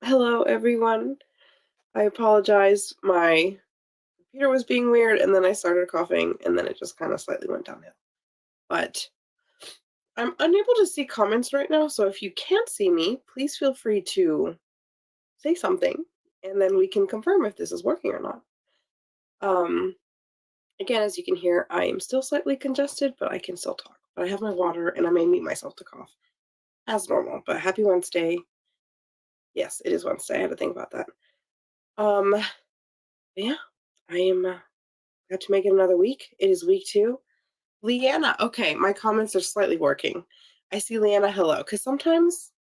Hello, everyone. I apologize. My computer was being weird, and then I started coughing, and then it just kind of slightly went downhill. But I'm unable to see comments right now, so if you can't see me, please feel free to say something, and then we can confirm if this is working or not. Um, Again, as you can hear, I am still slightly congested, but I can still talk. But I have my water, and I may mute myself to cough as normal. But happy Wednesday. Yes, it is Wednesday. I had to think about that. Um, yeah, I am. Got to make it another week. It is week 2. Leanna, okay, my comments are slightly working. I see Leanna, hello, because sometimes,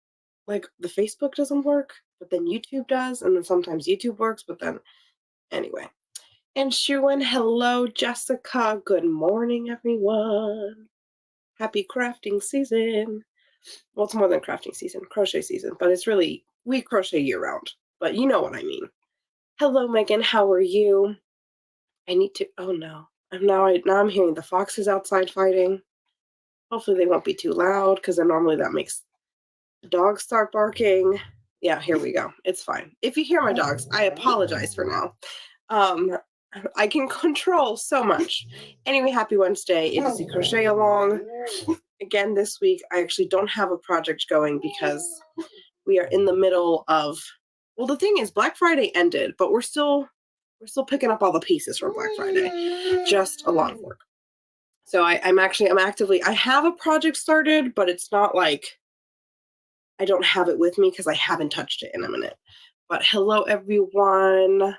like, the Facebook doesn't work, but then YouTube does, and then sometimes YouTube works, but then, anyway. And Shuan, hello, Jessica, good morning, everyone. Happy crafting season. Well, it's more than crafting season, crochet season, but it's really, we crochet year-round, but you know what I mean. Hello, Megan, how are you? I need to, oh no. Now I'm hearing the foxes outside fighting. Hopefully they won't be too loud because then normally that makes the dogs start barking. Yeah, here we go. It's fine. If you hear my dogs, I apologize for now. I can control so much. Anyway, happy Wednesday. It is the crochet along. Again, this week I actually don't have a project going because we are in the middle of, well, the thing is Black Friday ended, but we're still picking up all the pieces from Black Friday. Just a lot of work. So I'm actively, I have a project started, but it's not like I don't have it with me because I haven't touched it in a minute. But hello, everyone.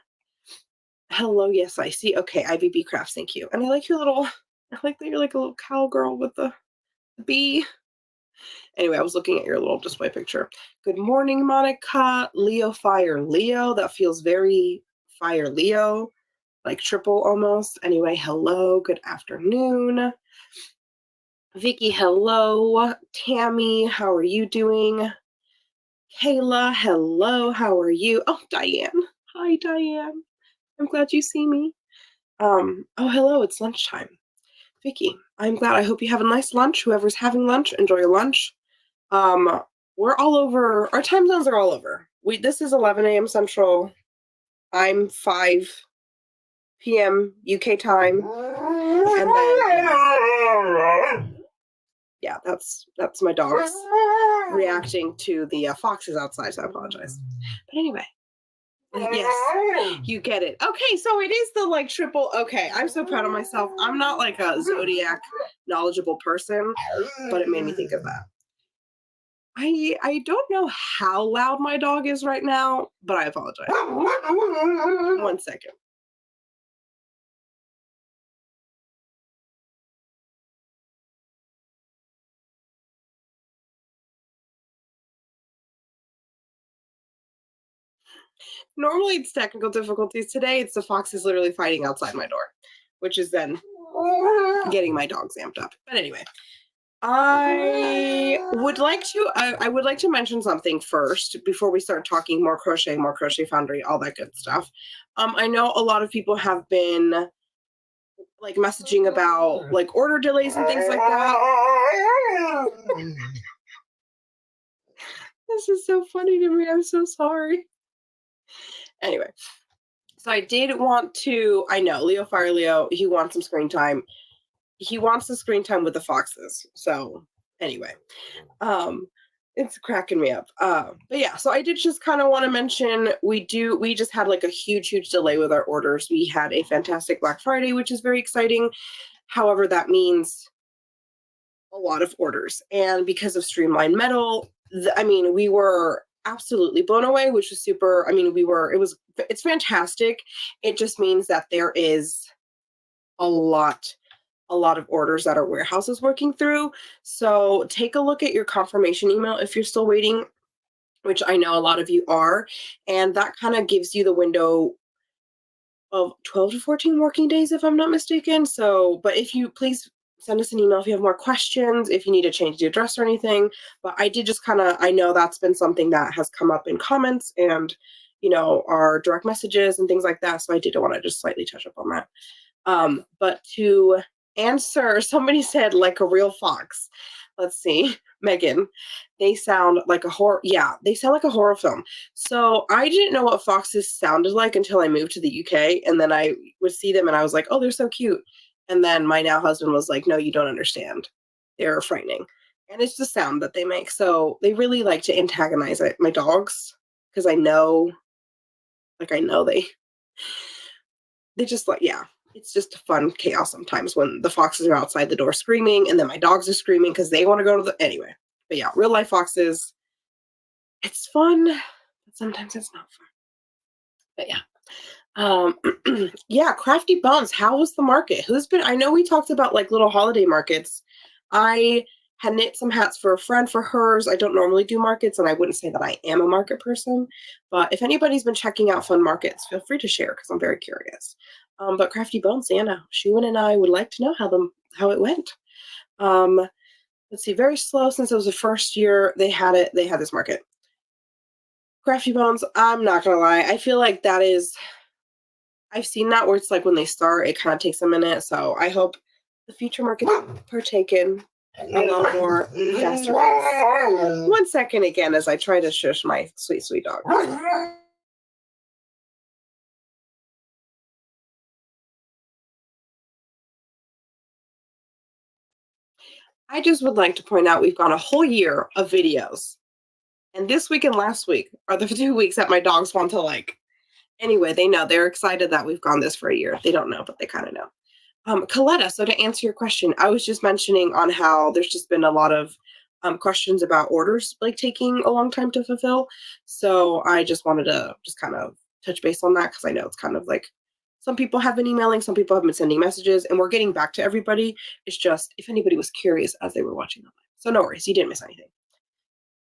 Hello, yes, I see. Okay, IVB Crafts, thank you. And I like your little, I like that you're like a little cowgirl with the bee. Anyway, I was looking at your little display picture. Good morning, Monica. Leo Fire Leo. That feels very Fire Leo, like triple almost. Anyway, hello, good afternoon. Vicky, hello. Tammy, how are you doing? Kayla, hello, how are you? Oh, Diane. Hi, Diane. I'm glad you see me. Oh, hello, it's lunchtime. Vicky, I'm glad. I hope you have a nice lunch. Whoever's having lunch, enjoy your lunch. We're all over. Our time zones are all over. This is 11 a.m. Central. I'm 5 p.m. UK time. And then, yeah, that's my dogs reacting to the foxes outside, so I apologize. But anyway, yes, you get it. Okay, so it is the like triple. Okay, I'm so proud of myself. I'm not like a zodiac knowledgeable person, but it made me think of that. I don't know how loud my dog is right now, but I apologize. 1 second. Normally it's technical difficulties. Today it's the foxes literally fighting outside my door, which is then getting my dogs amped up. But anyway, I would like to mention something first before we start talking more Crochet Foundry, all that good stuff. I know a lot of people have been like messaging about like order delays and things like that. This is so funny to me. I'm so sorry. Anyway, so I did want to, I know, Leo Fire Leo, he wants some screen time. He wants the screen time with the foxes. So anyway, it's cracking me up. But yeah, so I did just kind of want to mention, we just had like a huge delay with our orders. We had a fantastic Black Friday, which is very exciting. However, that means a lot of orders. And because of Streamline Metal, we were absolutely blown away, which was super. It's fantastic. It just means that there is a lot of orders that our warehouse is working through. So take a look at your confirmation email if you're still waiting, which I know a lot of you are. And that kind of gives you the window of 12 to 14 working days, if I'm not mistaken. So, but if you please send us an email if you have more questions, if you need to change the address or anything. But I did just I know that's been something that has come up in comments and, our direct messages and things like that. So I did want to just slightly touch up on that. But to answer, somebody said like a real fox. let's see, Megan. They sound like a horror. Yeah, they sound like a horror film. So I didn't know what foxes sounded like until I moved to the UK, and then I would see them, and I was like, "Oh, they're so cute." And then my now husband was like, "No, you don't understand. They're frightening." And it's the sound that they make. So they really like to antagonize it, my dogs, because I know they just like, yeah. It's just fun chaos sometimes when the foxes are outside the door screaming, and then my dogs are screaming because they want to go to the anyway. But yeah, real life foxes, it's fun, but sometimes it's not fun. But yeah. Yeah, Crafty Bones. How was the market? I know we talked about like little holiday markets. I had knit some hats for a friend for hers. I don't normally do markets, and I wouldn't say that I am a market person. But if anybody's been checking out fun markets, feel free to share because I'm very curious. But Crafty Bones, Anna, Shuan and I would like to know how it went. Um, let's see, very slow since it was the first year they had it. They had this market. Crafty Bones, I'm not gonna lie. I feel like I've seen that where it's like when they start, it kind of takes a minute. So I hope the future markets partake in a lot more faster. One second again as I try to shush my sweet, sweet dog. I just would like to point out we've gone a whole year of videos. And this week and last week are the 2 weeks that my dogs want to like. Anyway, they know. They're excited that we've gone this for a year. They don't know, but they kind of know. Coletta, so to answer your question, I was just mentioning on how there's just been a lot of questions about orders like taking a long time to fulfill. So I just wanted to just kind of touch base on that because I know it's kind of like some people have been emailing, some people have been sending messages, and we're getting back to everybody. It's just if anybody was curious as they were watching the live. So no worries, you didn't miss anything.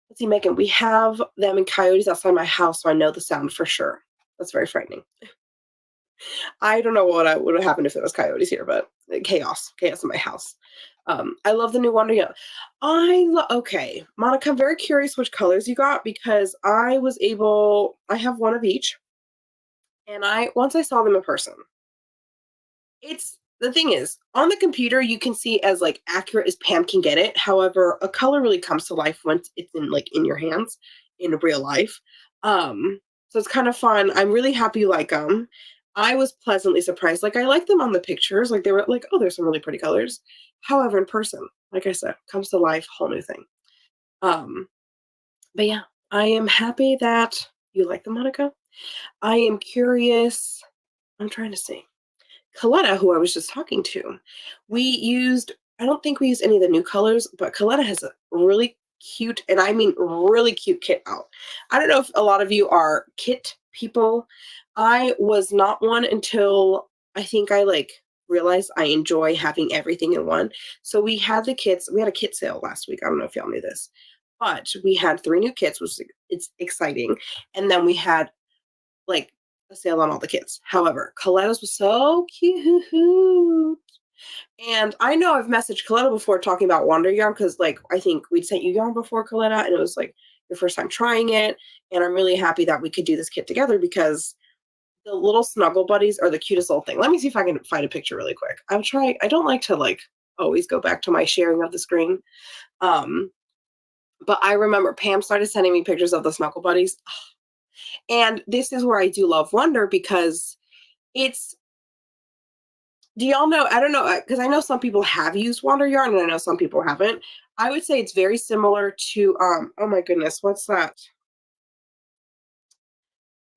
Let's see, Megan, we have them and coyotes outside my house, so I know the sound for sure. That's very frightening. I don't know what would have happened if there was coyotes here, but chaos in my house. I love the new Wonder Year. Okay, Monica, I'm very curious which colors you got because I have one of each, and once I saw them in person, it's the thing is on the computer you can see as like accurate as Pam can get it. However, a color really comes to life once it's in your hands in real life. So it's kind of fun. I'm really happy you like them. I was pleasantly surprised. Like I like them on the pictures. Like they were like, oh, there's some really pretty colors. However, in person, like I said, comes to life, whole new thing. Um, but yeah, I am happy that you like them, Monica. I am curious. I'm trying to see. Coletta, who I was just talking to, I don't think we used any of the new colors, but Coletta has a really cute, and I mean really cute kit out. I don't know if a lot of you are kit people. I was not one until I think I like realized I enjoy having everything in one. So we had a kit sale last week. I don't know if y'all knew this, but we had 3 new kits, which it's exciting. And then we had like a sale on all the kits. However, Coletta's was so cute. And I know I've messaged Coletta before talking about Wander Yarn because, like, I think we'd sent you yarn before, Coletta, and it was like your first time trying it. And I'm really happy that we could do this kit together because the little snuggle buddies are the cutest little thing. Let me see if I can find a picture really quick. I don't like to like always go back to my sharing of the screen. But I remember Pam started sending me pictures of the snuggle buddies. And this is where I do love Wonder because it's do y'all know? I don't know because I know some people have used Wander Yarn and I know some people haven't. I would say it's very similar to oh my goodness, what's that?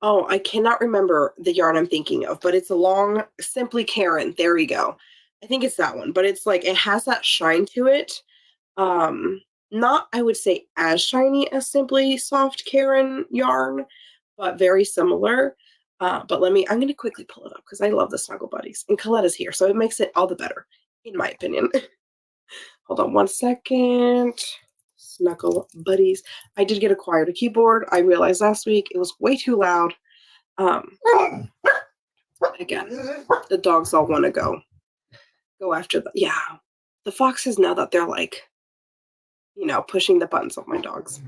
Oh, I cannot remember the yarn I'm thinking of, but it's a long Simply Karen. There we go. I think it's that one, but it's like it has that shine to it. Not I would say as shiny as Simply Soft Karen yarn, but very similar. But I'm going to quickly pull it up because I love the Snuggle Buddies. And Coletta's here, so it makes it all the better, in my opinion. Hold on one second. Snuggle Buddies. I did get acquired a keyboard. I realized last week it was way too loud. Again, the dogs all want to go after the foxes now that they're like, pushing the buttons of my dogs.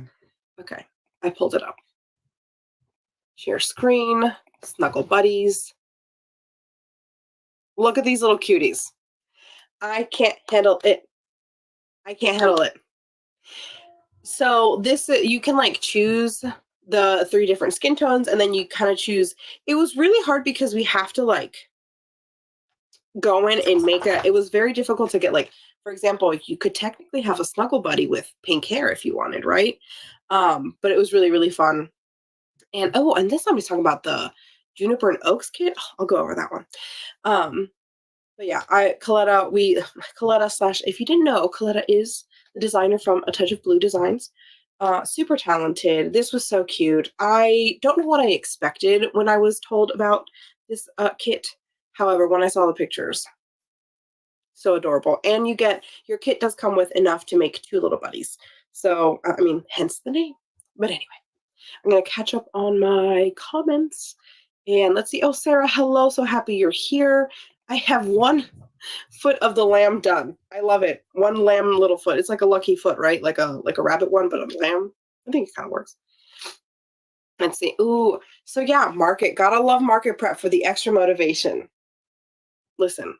Okay, I pulled it up. Share screen, Snuggle Buddies. Look at these little cuties. I can't handle it. So this you can like choose the 3 different skin tones and then you kind of choose. It was really hard because we have to like go in and make a it was very difficult to get like, for example, you could technically have a snuggle buddy with pink hair if you wanted, right? But it was really, really fun. And oh, and this time he's talking about the juniper and oaks kit. I'll go over that one. Um, but yeah, Coletta slash, if you didn't know, Coletta is the designer from A Touch of Blue Designs. Super talented. This was so cute. I don't know what I expected when I was told about this kit. However, when I saw the pictures, so adorable. And your kit does come with enough to make 2 little buddies. So, I mean, hence the name. But anyway, I'm going to catch up on my comments. And let's see. Oh, Sarah, hello. So happy you're here. I have 1 foot of the lamb done. I love it. 1 lamb little foot. It's like a lucky foot, right? Like a rabbit one, but a lamb. I think it kind of works. Let's see. Ooh. So yeah, market. Gotta love market prep for the extra motivation. Listen,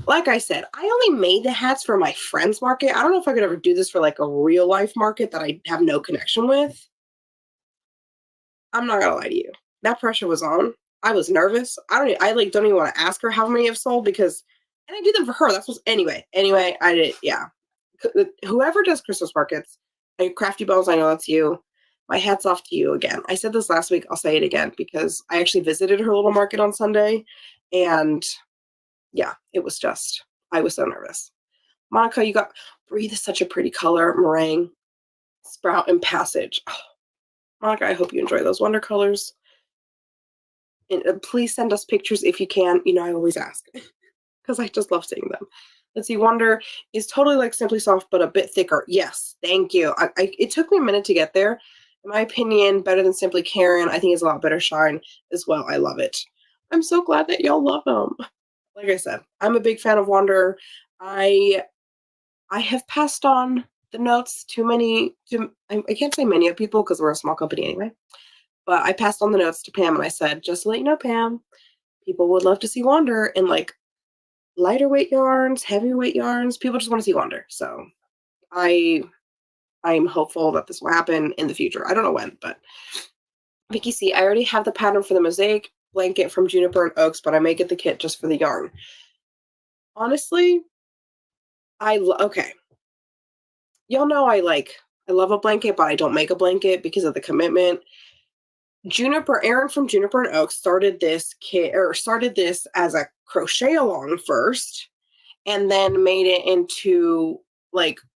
like I said, I only made the hats for my friend's market. I don't know if I could ever do this for like a real life market that I have no connection with. I'm not gonna lie to you. That pressure was on. I was nervous. I like don't even want to ask her how many I've sold because and I do them for her. That's what's anyway, I did yeah. Whoever does Christmas markets, and Crafty Bones, I know that's you. My hat's off to you again. I said this last week, I'll say it again because I actually visited her little market on Sunday and yeah, it was just I was so nervous. Monica, you got Breathe is such a pretty color, meringue, Sprout, and Passage. Oh, Monica, I hope you enjoy those watercolors. And please send us pictures if you can. You know, I always ask because I just love seeing them. Let's see. Wonder is totally like Simply Soft, but a bit thicker. Yes, thank you. It took me a minute to get there. In my opinion, better than Simply Karen. I think it's a lot better shine as well. I love it. I'm so glad that y'all love them. Like I said, I'm a big fan of Wonder. I have passed on the notes I can't say many of people because we're a small company anyway. But I passed on the notes to Pam and I said, just to let you know, Pam, people would love to see Wander in like lighter weight yarns, heavyweight yarns. People just want to see Wander. So I'm hopeful that this will happen in the future. I don't know when, but Vicky C, I already have the pattern for the mosaic blanket from Juniper and Oaks, but I may get the kit just for the yarn. Honestly, okay. Y'all know I love a blanket, but I don't make a blanket because of the commitment. Aaron from Juniper and Oaks started this as a crochet along first, and then made it into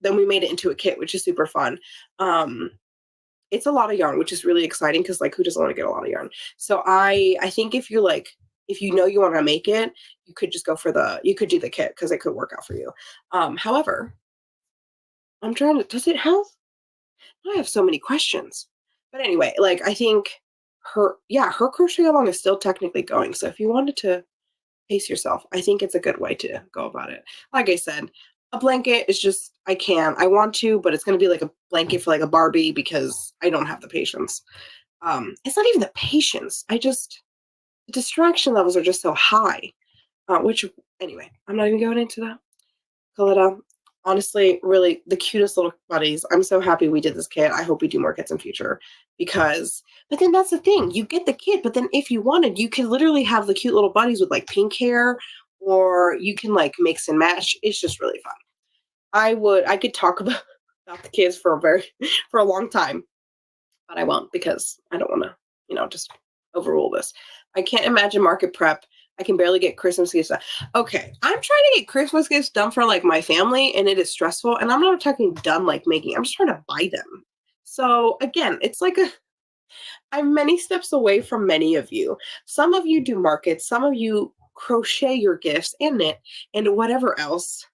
then we made it into a kit, which is super fun. It's a lot of yarn, which is really exciting because like who doesn't want to get a lot of yarn? So I think if you know you want to make it, you could just you could do the kit because it could work out for you. However, does it help? I have so many questions. But anyway, like I think her crochet along is still technically going. So if you wanted to pace yourself, I think it's a good way to go about it. Like I said, a blanket is just I want to, but it's gonna be like a blanket for like a Barbie because I don't have the patience. It's not even the patience. The distraction levels are just so high. Which anyway, I'm not even going into that. Coletta, honestly, really the cutest little buddies. I'm so happy we did this kit. I hope we do more kits in future but then that's the thing. You get the kit, but then if you wanted, you can literally have the cute little buddies with like pink hair or you can like mix and match. It's just really fun. I could talk about the kids for for a long time, but I won't because I don't want to, just overrule this. I can't imagine market prep. I can barely get Christmas gifts done. Okay, I'm trying to get Christmas gifts done for like my family, and it is stressful. And I'm not talking done like making. I'm just trying to buy them. So again, it's like I'm many steps away from many of you. Some of you do markets. Some of you crochet your gifts and knit and whatever else.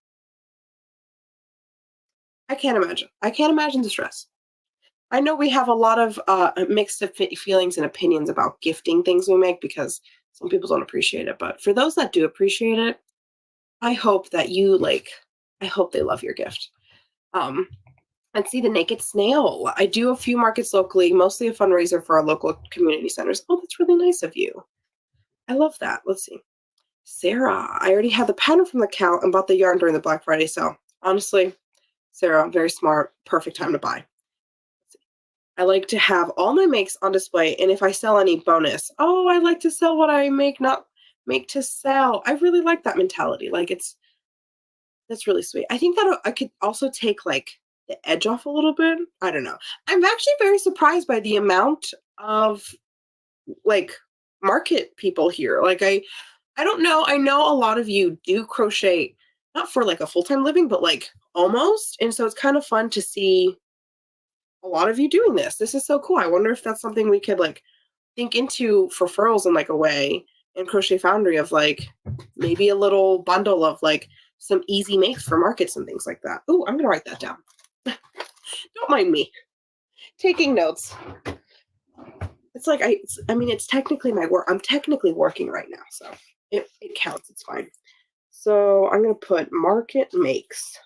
I can't imagine. I can't imagine the stress. I know we have a lot of mixed feelings and opinions about gifting things we make because some people don't appreciate it. But for those that do appreciate it, I hope that I hope they love your gift. And see the Naked Snail. I do a few markets locally, mostly a fundraiser for our local community centers. Oh, that's really nice of you. I love that. Let's see. Sarah, I already had the pattern from the CAL and bought the yarn during the Black Friday sale. Honestly, Sarah, very smart, perfect time to buy. I like to have all my makes on display, and if I sell any bonus, oh, I like to sell what I make, not make to sell. I really like that mentality. Like that's really sweet. I think that I could also take like the edge off a little bit. I don't know. I'm actually very surprised by the amount of like market people here. Like I don't know. I know a lot of you do crochet not for like a full-time living, but like almost. And so it's kind of fun to see a lot of you doing this. This is so cool. I wonder if that's something we could like think into for furls in like a way in Crochet Foundry of like maybe a little bundle of like some easy makes for markets and things like that. Oh, I'm gonna write that down. Don't mind me taking notes. It's like I mean it's technically my work. I'm technically working right now, so it counts. It's fine. So I'm gonna put market makes.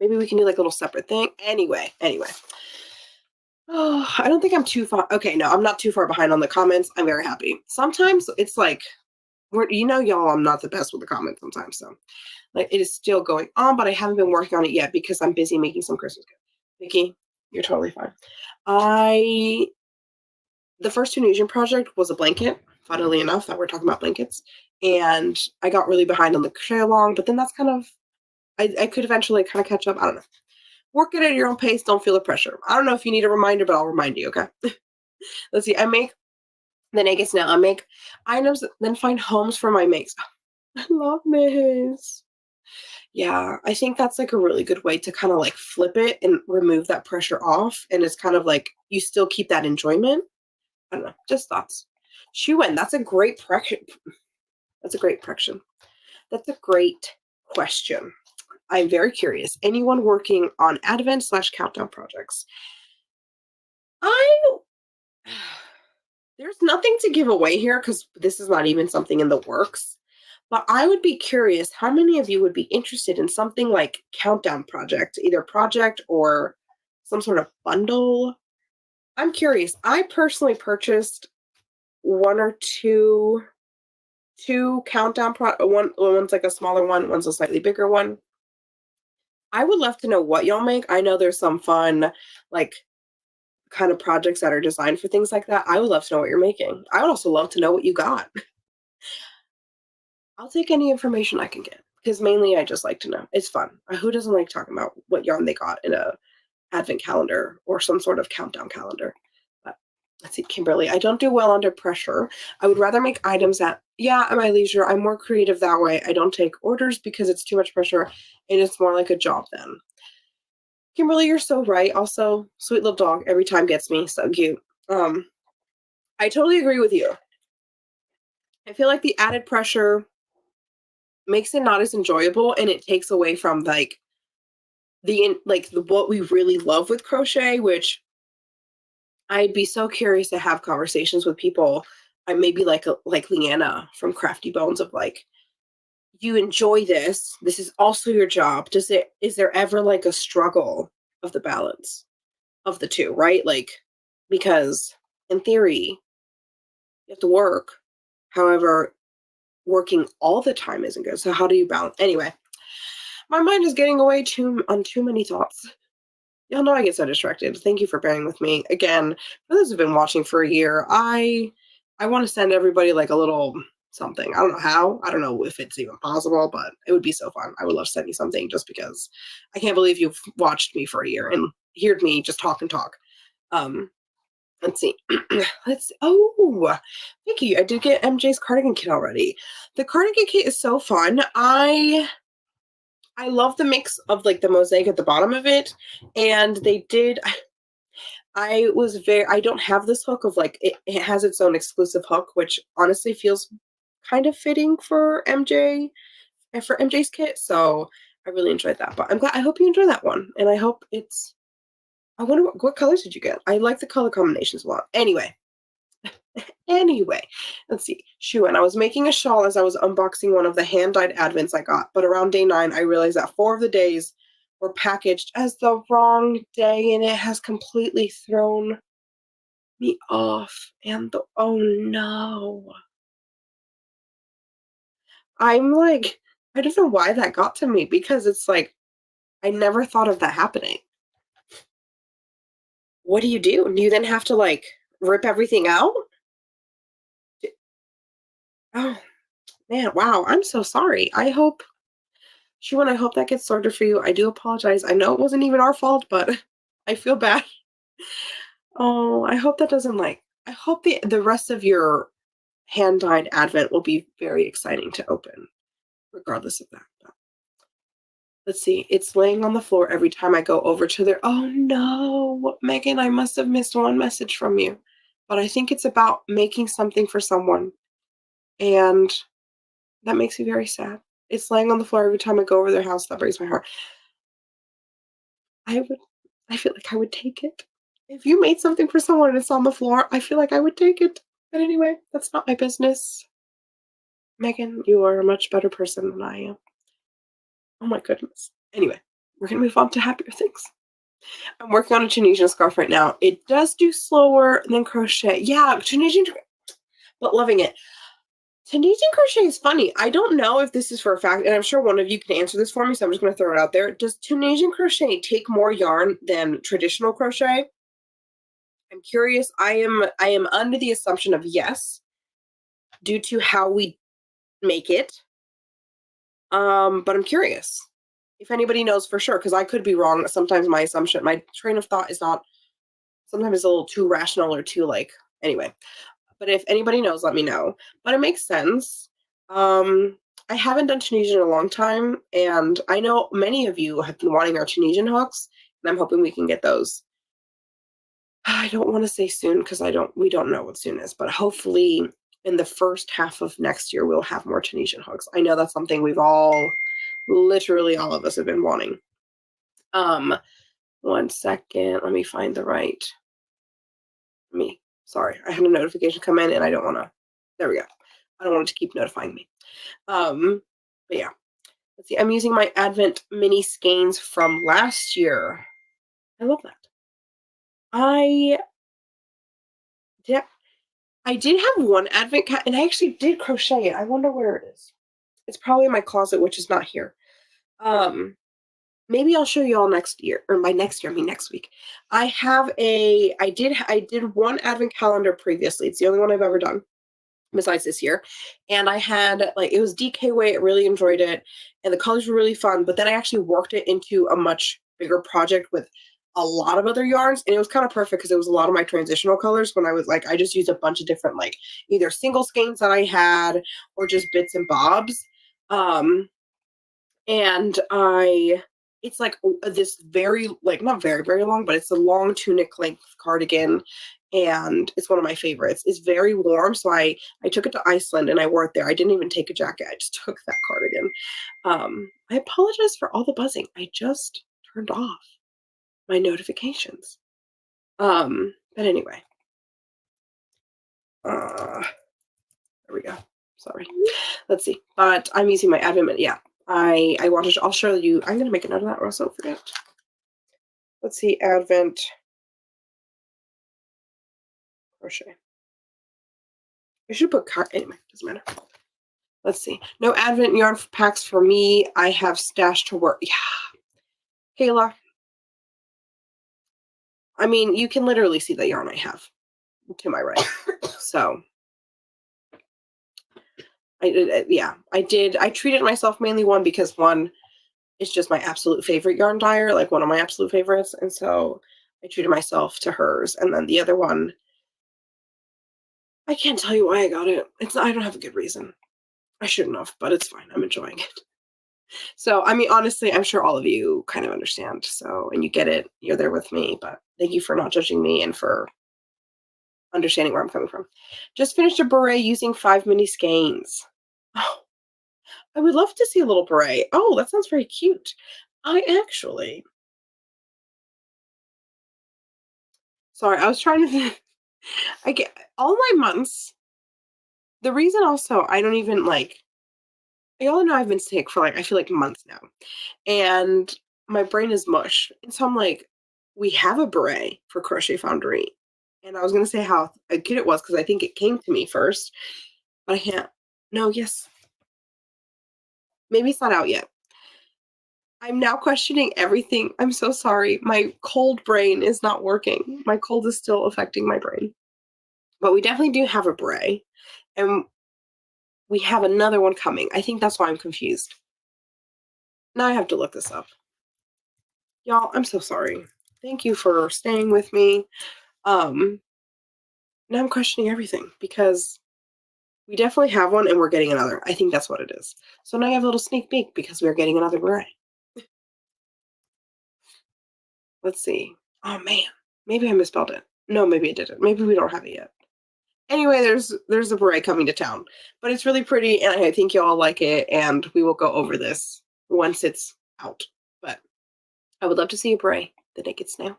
Maybe we can do like a little separate thing. Anyway. Oh, I don't think I'm too far. Okay, no, I'm not too far behind on the comments. I'm very happy. Sometimes it's like y'all, I'm not the best with the comments sometimes. So like it is still going on, but I haven't been working on it yet because I'm busy making some Christmas gifts. Vicky, you're totally fine. The first Tunisian project was a blanket, funnily enough, that we're talking about blankets. And I got really behind on the crochet along, but then that's kind of I could eventually kind of catch up. I don't know. Work it at your own pace. Don't feel the pressure. I don't know if you need a reminder, but I'll remind you, okay? Let's see. I make the naked now. I make items, then find homes for my makes. I love this. Yeah, I think that's like a really good way to kind of like flip it and remove that pressure off. And it's kind of like you still keep that enjoyment. I don't know, just thoughts. Shuen, that's a great correction. That's a great correction. That's a great question. I'm very curious. Anyone working on Advent/countdown projects? I there's nothing to give away here because this is not even something in the works. But I would be curious how many of you would be interested in something like countdown project, either project or some sort of bundle. I'm curious. I personally purchased one or two countdown one's like a smaller one, one's a slightly bigger one. I would love to know what y'all make. I know there's some fun like kind of projects that are designed for things like that. I would love to know what you're making. I would also love to know what you got. I'll take any information I can get because mainly I just like to know. It's fun. Who doesn't like talking about what yarn they got in a advent calendar or some sort of countdown calendar? But let's see, Kimberly. I don't do well under pressure. I would rather make items at my leisure. I'm more creative that way. I don't take orders because it's too much pressure and it's more like a job then. Kimberly, you're so right. Also, sweet little dog every time gets me. So cute. I totally agree with you. I feel like the added pressure makes it not as enjoyable and it takes away from like what we really love with crochet, which I'd be so curious to have conversations with people. I maybe like Leanna from Crafty Bones of like, you enjoy this. This is also your job. Is there ever like a struggle of the balance of the two, right? Like, because in theory, you have to work. However, working all the time isn't good. So how do you balance? Anyway, my mind is getting away on too many thoughts. Y'all know I get so distracted. Thank you for bearing with me. Again, for those who've been watching for a year, I want to send everybody like a little something. I don't know how. I don't know if it's even possible, but it would be so fun. I would love to send you something just because I can't believe you've watched me for a year and heard me just talk and talk. Let's see. Vicky, I did get MJ's cardigan kit already. The cardigan kit is so fun. I love the mix of like the mosaic at the bottom of it. And they did, I don't have this hook of like, it has its own exclusive hook, which honestly feels kind of fitting for MJ and for MJ's kit. So I really enjoyed that, but I hope you enjoy that one. And I hope I wonder what colors did you get? I like the color combinations a lot. Anyway, let's see. And I was making a shawl as I was unboxing one of the hand-dyed advents I got, but around day 9, I realized that 4 of the days were packaged as the wrong day, and it has completely thrown me off. Oh no. I'm like, I don't know why that got to me because it's like, I never thought of that happening. What do? Do you then have to, like, rip everything out? D Oh, man, wow, I'm so sorry. I hope that gets sorted for you. I do apologize. I know it wasn't even our fault, but I feel bad. Oh, I hope that doesn't, like, I hope the rest of your hand-dyed advent will be very exciting to open regardless of that, but let's see, it's laying on the floor every time I go over to there. Oh, no, Megan, I must have missed one message from you, but I think it's about making something for someone, and that makes me very sad. It's laying on the floor every time I go over their house. That breaks my heart. I would I feel like I would take it. If you made something for someone and it's on the floor, I feel like I would take it. But anyway, that's not my business. Megan, you are a much better person than I am. Oh my goodness. Anyway, we're gonna move on to happier things. I'm working on a Tunisian scarf right now. It does do slower than crochet. Yeah, Tunisian, but loving it. Tunisian crochet is funny. I don't know if this is for a fact, and I'm sure one of you can answer this for me, so I'm just going to throw it out there. Does Tunisian crochet take more yarn than traditional crochet? I'm curious. I am under the assumption of yes, due to how we make it. But I'm curious if anybody knows for sure, because I could be wrong. Sometimes my train of thought is not sometimes it's a little too rational or too like anyway. But if anybody knows, let me know. But it makes sense. Um, I haven't done Tunisian in a long time, and I know many of you have been wanting our Tunisian hooks, and I'm hoping we can get those. I don't want to say soon because we don't know what soon is, but hopefully in the first half of next year we'll have more Tunisian hooks. I know that's something we've literally all of us have been wanting. Um, one second, let me find the right me. Sorry, I had a notification come in and I don't want to. There we go. I don't want it to keep notifying me. But yeah, let's see. I'm using my Advent mini skeins from last year. I love that. I did. I did have one Advent cat, and I actually did crochet it. I wonder where it is. It's probably in my closet, which is not here. Um, Maybe I'll show you all next year, or by next year, I mean next week. I did one Advent calendar previously. It's the only one I've ever done besides this year. And I had like it was DK weight, I really enjoyed it, and the colors were really fun. But then I actually worked it into a much bigger project with a lot of other yarns, and it was kind of perfect because it was a lot of my transitional colors when I was like I just used a bunch of different like either single skeins that I had or just bits and bobs. Um and I it's like this very like not very very long, but it's a long tunic length cardigan, and it's one of my favorites. It's very warm, so I took it to Iceland and I wore it there. I didn't even take a jacket, I just took that cardigan. I apologize for all the buzzing. I just turned off my notifications. But anyway, there we go. Sorry. Let's see. But I'm using my Advent. Yeah, I wanted to. I'll show you. I'm gonna make a note of that, or else I'll forget. Let's see. Advent crochet. I should put anyway. Doesn't matter. Let's see. No Advent yarn packs for me. I have stashed to work. Yeah, Kayla. I mean, you can literally see the yarn I have to my right. So yeah, I did. I treated myself mainly one because one is just my absolute favorite yarn dyer, like one of my absolute favorites, and so I treated myself to hers. And then the other one, I can't tell you why I got it. I don't have a good reason. I shouldn't have, but it's fine. I'm enjoying it. So I mean, honestly, I'm sure all of you kind of understand. So and you get it. You're there with me. But thank you for not judging me and for understanding where I'm coming from. Just finished a beret using 5 mini skeins. Oh, I would love to see a little beret. Oh, that sounds very cute. I actually, sorry, I was trying to, I get all my months. The reason also I don't even like, y'all know I've been sick for like, I feel like months now. And my brain is mush. And so I'm like, we have a beret for Crochet Foundry. And I was going to say how good it was because I think it came to me first. But I can't. No, yes. Maybe it's not out yet. I'm now questioning everything. I'm so sorry. My cold brain is not working. My cold is still affecting my brain. But we definitely do have a beret. And we have another one coming. I think that's why I'm confused. Now I have to look this up. Y'all, I'm so sorry. Thank you for staying with me. Now I'm questioning everything because we definitely have one and we're getting another. I think that's what it is. So now I have a little sneak peek because we're getting another beret. Let's see. Oh man, maybe I misspelled it. No, maybe I didn't. Maybe we don't have it yet. Anyway, there's a beret coming to town, but it's really pretty and I think you all like it and we will go over this once it's out. But I would love to see a beret the naked snail.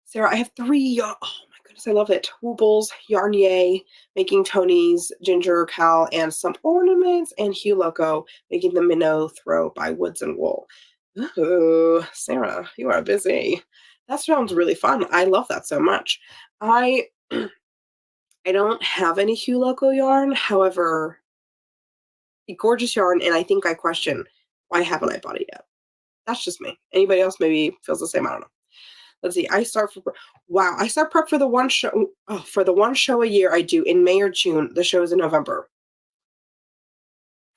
Sarah, I have 3 oh my goodness, I love it. Woobles, Yarnier, making Tony's, Ginger, Cal, and some ornaments, and Hugh Loco, making the minnow throw by Woods and Wool. Ooh, Sarah, you are busy. That sounds really fun. I love that so much. I I don't have any Hugh Loco yarn, however, a gorgeous yarn, and I think I question why haven't I bought it yet? That's just me. Anybody else maybe feels the same. I don't know. Let's see. I start prep for the one show for the one show a year I do in May or June. The show is in November.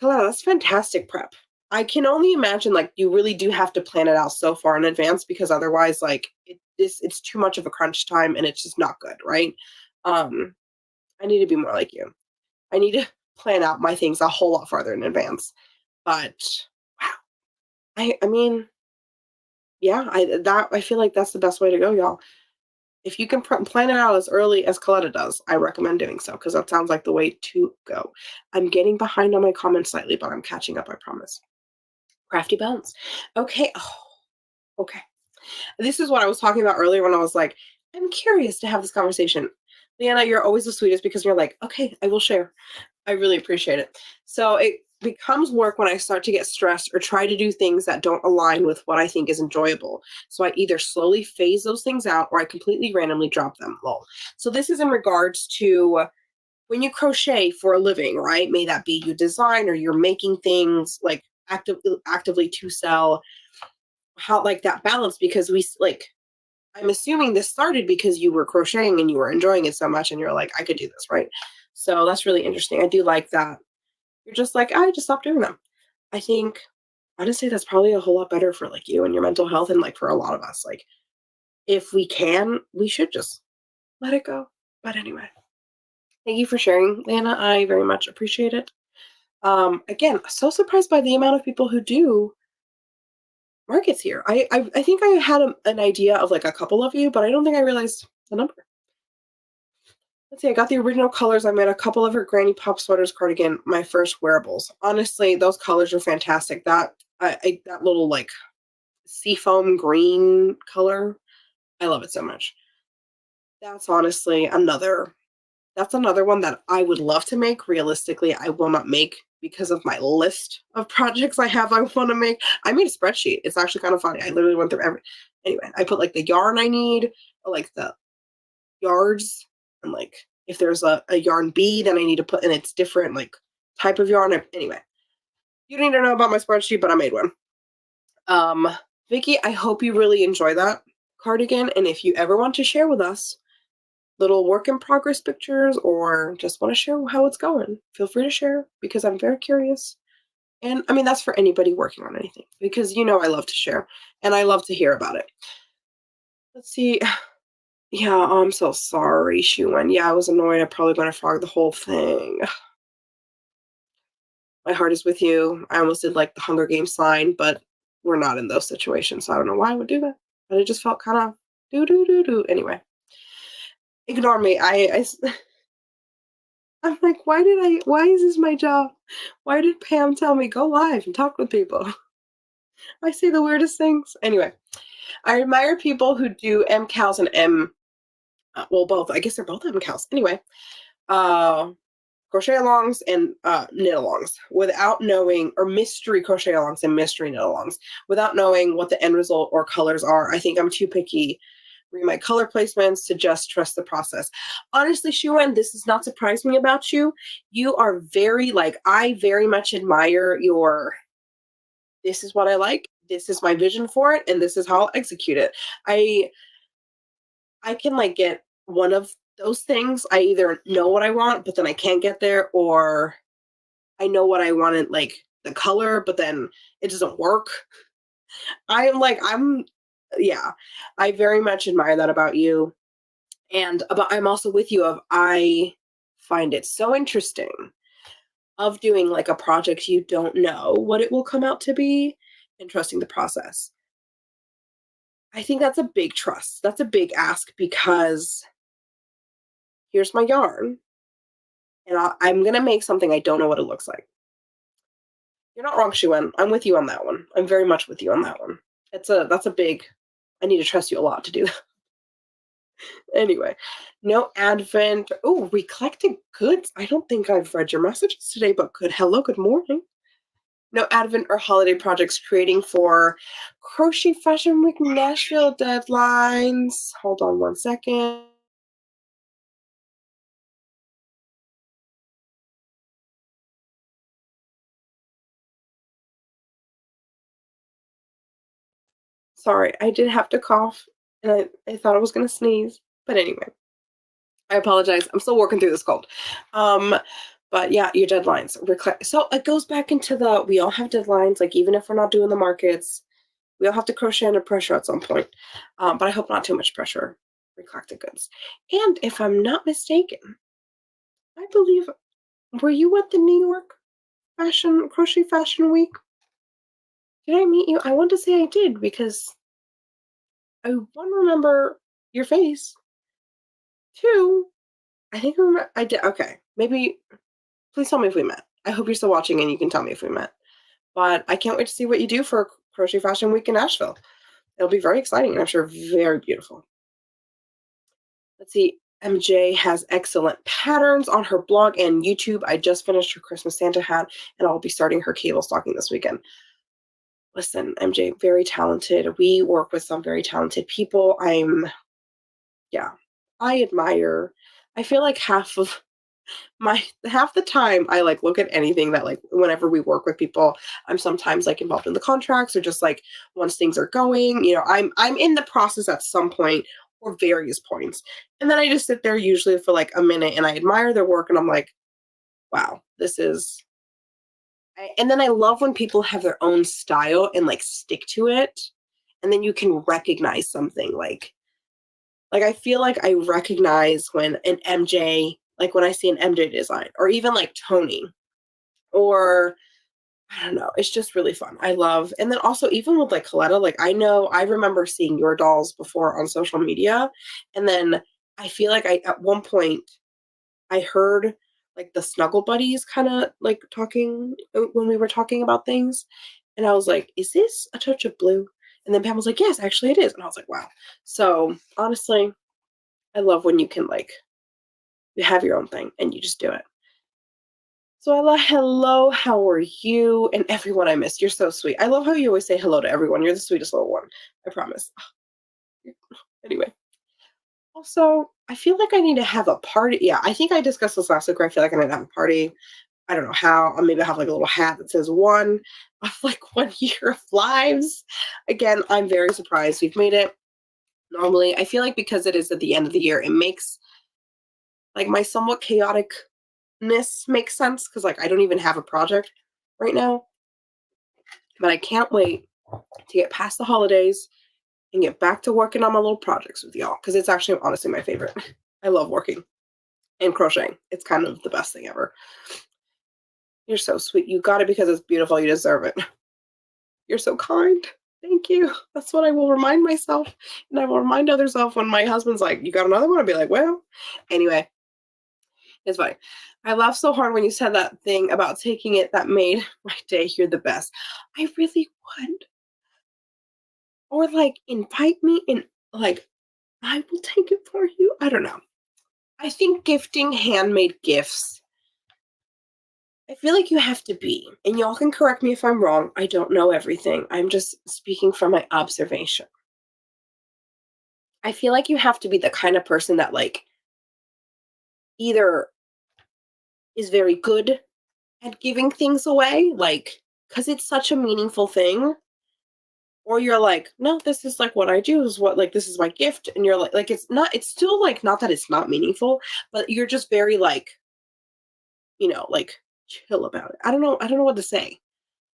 Hello, that's fantastic prep. I can only imagine like you really do have to plan it out so far in advance because otherwise like it's too much of a crunch time and it's just not good, right? Um I need to be more like you. I need to plan out my things a whole lot farther in advance. But wow. I mean, yeah, I feel like that's the best way to go, y'all. If you can plan it out as early as Coletta does, I recommend doing so because that sounds like the way to go. I'm getting behind on my comments slightly, but I'm catching up, I promise. Crafty Bones. Okay. Oh, okay. This is what I was talking about earlier when I was like, I'm curious to have this conversation. Leanna, you're always the sweetest because you're like, okay, I will share. I really appreciate it. So it becomes work when I start to get stressed or try to do things that don't align with what I think is enjoyable. So I either slowly phase those things out or I completely randomly drop them. Lol. So this is in regards to when you crochet for a living, right? May that be you design or you're making things like actively to sell. How like that balance because we like I'm assuming this started because you were crocheting and you were enjoying it so much and you're like, I could do this, right? So that's really interesting. I do like that. You're just like, I just stopped doing them. I think honestly that's probably a whole lot better for like you and your mental health and like for a lot of us. Like if we can, we should just let it go. But anyway, thank you for sharing, Lana. I very much appreciate it. Again, so surprised by the amount of people who do markets here. I think I had an idea of like a couple of you, but I don't think I realized the number. Let's see, I got the original colors. I made a couple of her Granny Pop sweaters cardigan, my first wearables. Honestly, those colors are fantastic. That little like seafoam green color, I love it so much. That's honestly that's another one that I would love to make. Realistically, I will not make because of my list of projects I want to make. I made a spreadsheet. It's actually kind of funny. I literally went through anyway, I put like the yarn I need, or like the yards, and like if there's a yarn bead then I need to put and it's different like type of yarn. Anyway, you don't need to know about my spreadsheet, but I made one. Vicky, I hope you really enjoy that cardigan. And if you ever want to share with us little work in progress pictures or just want to share how it's going, feel free to share because I'm very curious. And I mean, that's for anybody working on anything because you know I love to share and I love to hear about it. Let's see. Yeah, I'm so sorry, Shuan. Yeah, I was annoyed. I probably going to frog the whole thing. My heart is with you. I almost did like the Hunger Games sign, but we're not in those situations, so I don't know why I would do that. But it just felt kind of do. Anyway, ignore me. I'm like, why is this my job? Why did Pam tell me go live and talk with people? I say the weirdest things. Anyway, I admire people who do MCALs and well, both. I guess they're both MCALs. Anyway, crochet alongs and knit alongs without knowing, or mystery crochet alongs and mystery knit alongs without knowing what the end result or colors are. I think I'm too picky. Read my color placements to just trust the process. Honestly, Shuan, this does not surprise me about you. You are very like, I very much admire your this is what I like, this is my vision for it, and this is how I'll execute it. I can like get one of those things. I either know what I want, but then I can't get there, or I know what I wanted, like the color, but then it doesn't work. I'm yeah, I very much admire that about you. And about I'm also with you of I find it so interesting of doing like a project you don't know what it will come out to be and trusting the process. I think that's a big trust. That's a big ask because here's my yarn and I'm going to make something I don't know what it looks like. You're not wrong, Shuan. I'm with you on that one. I'm very much with you on that one. That's a big I need to trust you a lot to do that. Anyway, no advent. Oh, we collected goods. I don't think I've read your messages today, but good. Hello, good morning. No advent or holiday projects creating for Crochet Fashion Week Nashville deadlines. Hold on one second. Sorry, I did have to cough and I thought I was going to sneeze. But anyway, I apologize. I'm still working through this cold. Um, but yeah, your deadlines. So it goes back into we all have deadlines, like even if we're not doing the markets, we all have to crochet under pressure at some point. But I hope not too much pressure. Collected goods. And if I'm not mistaken, I believe, were you at the New York Crochet Fashion Week? Did I meet you? I want to say I did because I one remember your face. Two, I think I remember I did. Okay, maybe please tell me if we met. I hope you're still watching and you can tell me if we met. But I can't wait to see what you do for Crochet Fashion Week in Nashville. It'll be very exciting and I'm sure very beautiful. Let's see. MJ has excellent patterns on her blog and YouTube. I just finished her Christmas Santa hat and I'll be starting her cable stocking this weekend. Listen, MJ, very talented. We work with some very talented people. Yeah, I admire. I feel like half the time I like look at anything that like whenever we work with people, I'm sometimes like involved in the contracts or just like once things are going, I'm in the process at some point or various points. And then I just sit there usually for like a minute and I admire their work and I'm like, wow, and then I love when people have their own style and like stick to it. And then you can recognize something like I feel like I recognize when an MJ, like when I see an MJ design, or even like Tony, or I don't know, it's just really fun. I love, and then also even with like Coletta, like I remember seeing your dolls before on social media, and then I feel like I at one point I heard like the Snuggle Buddies kind of like talking when we were talking about things, and I was like, is this a touch of blue? And then Pam was like, yes, actually it is, and I was like, wow. So honestly, I love when you can like you have your own thing and you just do it. So I love hello, how are you? And everyone I miss. You're so sweet. I love how you always say hello to everyone. You're the sweetest little one. I promise. Anyway. Also, I feel like I need to have a party. Yeah, I think I discussed this last week where I feel like I need to have a party. I don't know how. Or maybe I'll have like a little hat that says one of like 1 year of lives. Again, I'm very surprised we've made it. Normally, I feel like because it is at the end of the year, it makes like my somewhat chaoticness makes sense because like I don't even have a project right now. But I can't wait to get past the holidays and get back to working on my little projects with y'all because it's actually honestly my favorite. I love working and crocheting. It's kind of the best thing ever. You're so sweet. You got it because it's beautiful. You deserve it. You're so kind. Thank you. That's what I will remind myself. And I will remind others of when my husband's like, you got another one? I'll be like, well, anyway, it's funny. I laughed so hard when you said that thing about taking it that made my day. You're the best. I really would. Or like invite me and like I will take it for you. I don't know. I think gifting handmade gifts, I feel like you have to be, and y'all can correct me if I'm wrong. I don't know everything. I'm just speaking from my observation. I feel like you have to be the kind of person that like either is very good at giving things away, like because it's such a meaningful thing, or you're like, no, this is like what I do, is what, like, this is my gift, and you're like it's not, it's still like, not that it's not meaningful, but you're just very like, like, chill about it. I don't know what to say,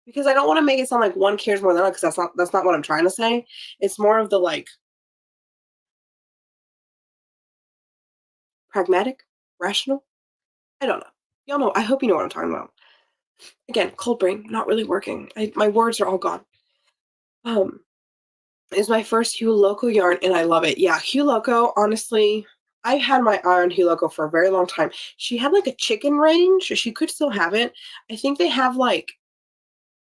because I don't want to make it sound like one cares more than another, because that's not what I'm trying to say. It's more of the like pragmatic, rational. I don't know. Y'all know. I hope you know what I'm talking about. Again, cold brain, not really working. My words are all gone. Um, is my first Hue Loco yarn, and I love it. Yeah, Hue Loco, honestly, I had my eye on Hue Loco for a very long time. She had like a chicken range. She could still have it. I think they have like,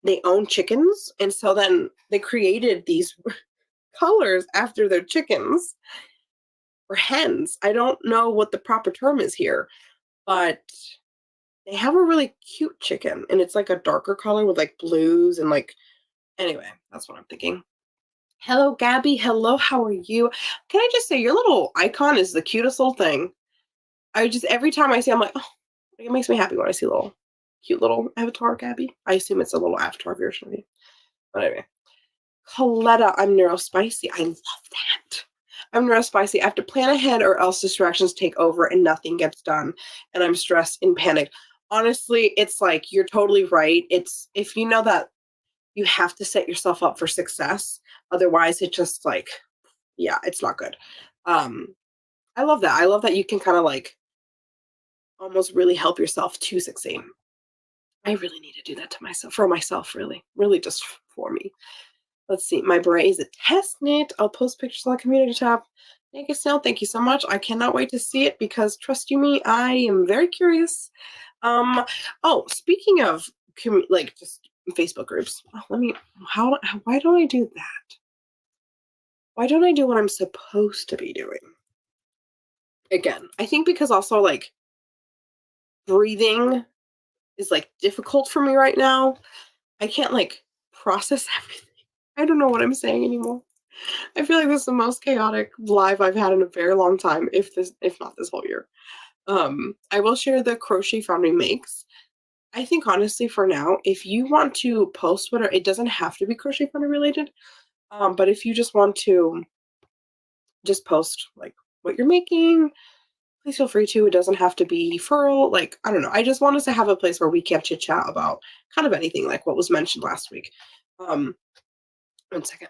they own chickens, and so then they created these colors after their chickens, or hens. I don't know what the proper term is here, but they have a really cute chicken, and it's like a darker color with like blues and like, anyway, that's what I'm thinking. Hello, Gabby. Hello, how are you? Can I just say, your little icon is the cutest little thing. I just, every time I see, I'm like, oh, it makes me happy when I see a little cute little avatar, Gabby. I assume it's a little avatar version of you. But anyway, Coletta, I'm neurospicy. I love that. I'm neurospicy. I have to plan ahead, or else distractions take over and nothing gets done. And I'm stressed and panicked. Honestly, it's like, you're totally right. It's, if you know that you have to set yourself up for success, otherwise it just like, yeah, it's not good. Um, I love that. I love that you can kind of like almost really help yourself to succeed. I really need to do that to myself, for myself, really, really just for me. Let's see. My beret is a test knit. I'll post pictures on the community tab. Thank you, Snell. Thank you so much. I cannot wait to see it, because trust you me, I am very curious. Oh, speaking of like just Facebook groups, let me, why don't I do that? Why don't I do what I'm supposed to be doing? Again, I think because also like breathing is like difficult for me right now. I can't like process everything. I don't know what I'm saying anymore. I feel like this is the most chaotic live I've had in a very long time, if not this whole year. I will share the Crochet Foundry makes. I think honestly, for now, if you want to post whatever, it doesn't have to be Crochet Foundry related. But if you just want to just post like what you're making, please feel free to. It doesn't have to be furl. Like, I don't know. I just want us to have a place where we can chit chat about kind of anything, like what was mentioned last week. One second.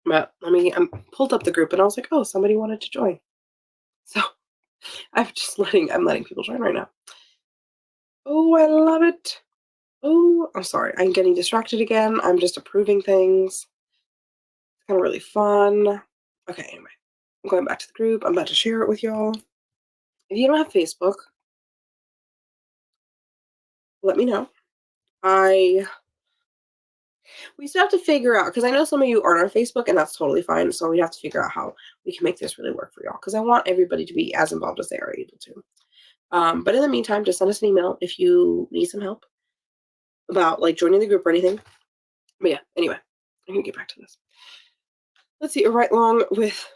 But I pulled up the group and I was like, oh, somebody wanted to join. So I'm letting people join right now. Oh, I love it. Oh, I'm sorry. I'm getting distracted again. I'm just approving things. It's kind of really fun. Okay, anyway. I'm going back to the group. I'm about to share it with y'all. If you don't have Facebook, let me know. We still have to figure out, because I know some of you aren't on Facebook, and that's totally fine. So we have to figure out how we can make this really work for y'all, because I want everybody to be as involved as they are able to. But in the meantime, just send us an email if you need some help about like joining the group or anything. But yeah, anyway, I'm gonna get back to this. Let's see, right along with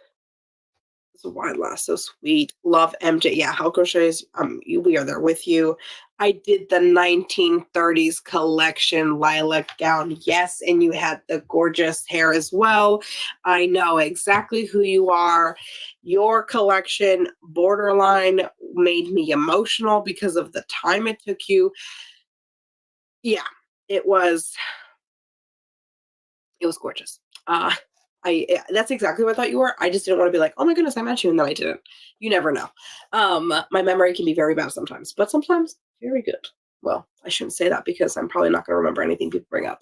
this wine last, so sweet. Love MJ. Yeah, How Crochets. We are there with you. I did the 1930s collection lilac gown. Yes, and you had the gorgeous hair as well. I know exactly who you are. Your collection, borderline, made me emotional because of the time it took you. Yeah, it was gorgeous. That's exactly what I thought you were. I just didn't want to be like, oh my goodness, I met you, and then I didn't. You never know. My memory can be very bad sometimes, but sometimes very good. Well, I shouldn't say that, because I'm probably not going to remember anything people bring up.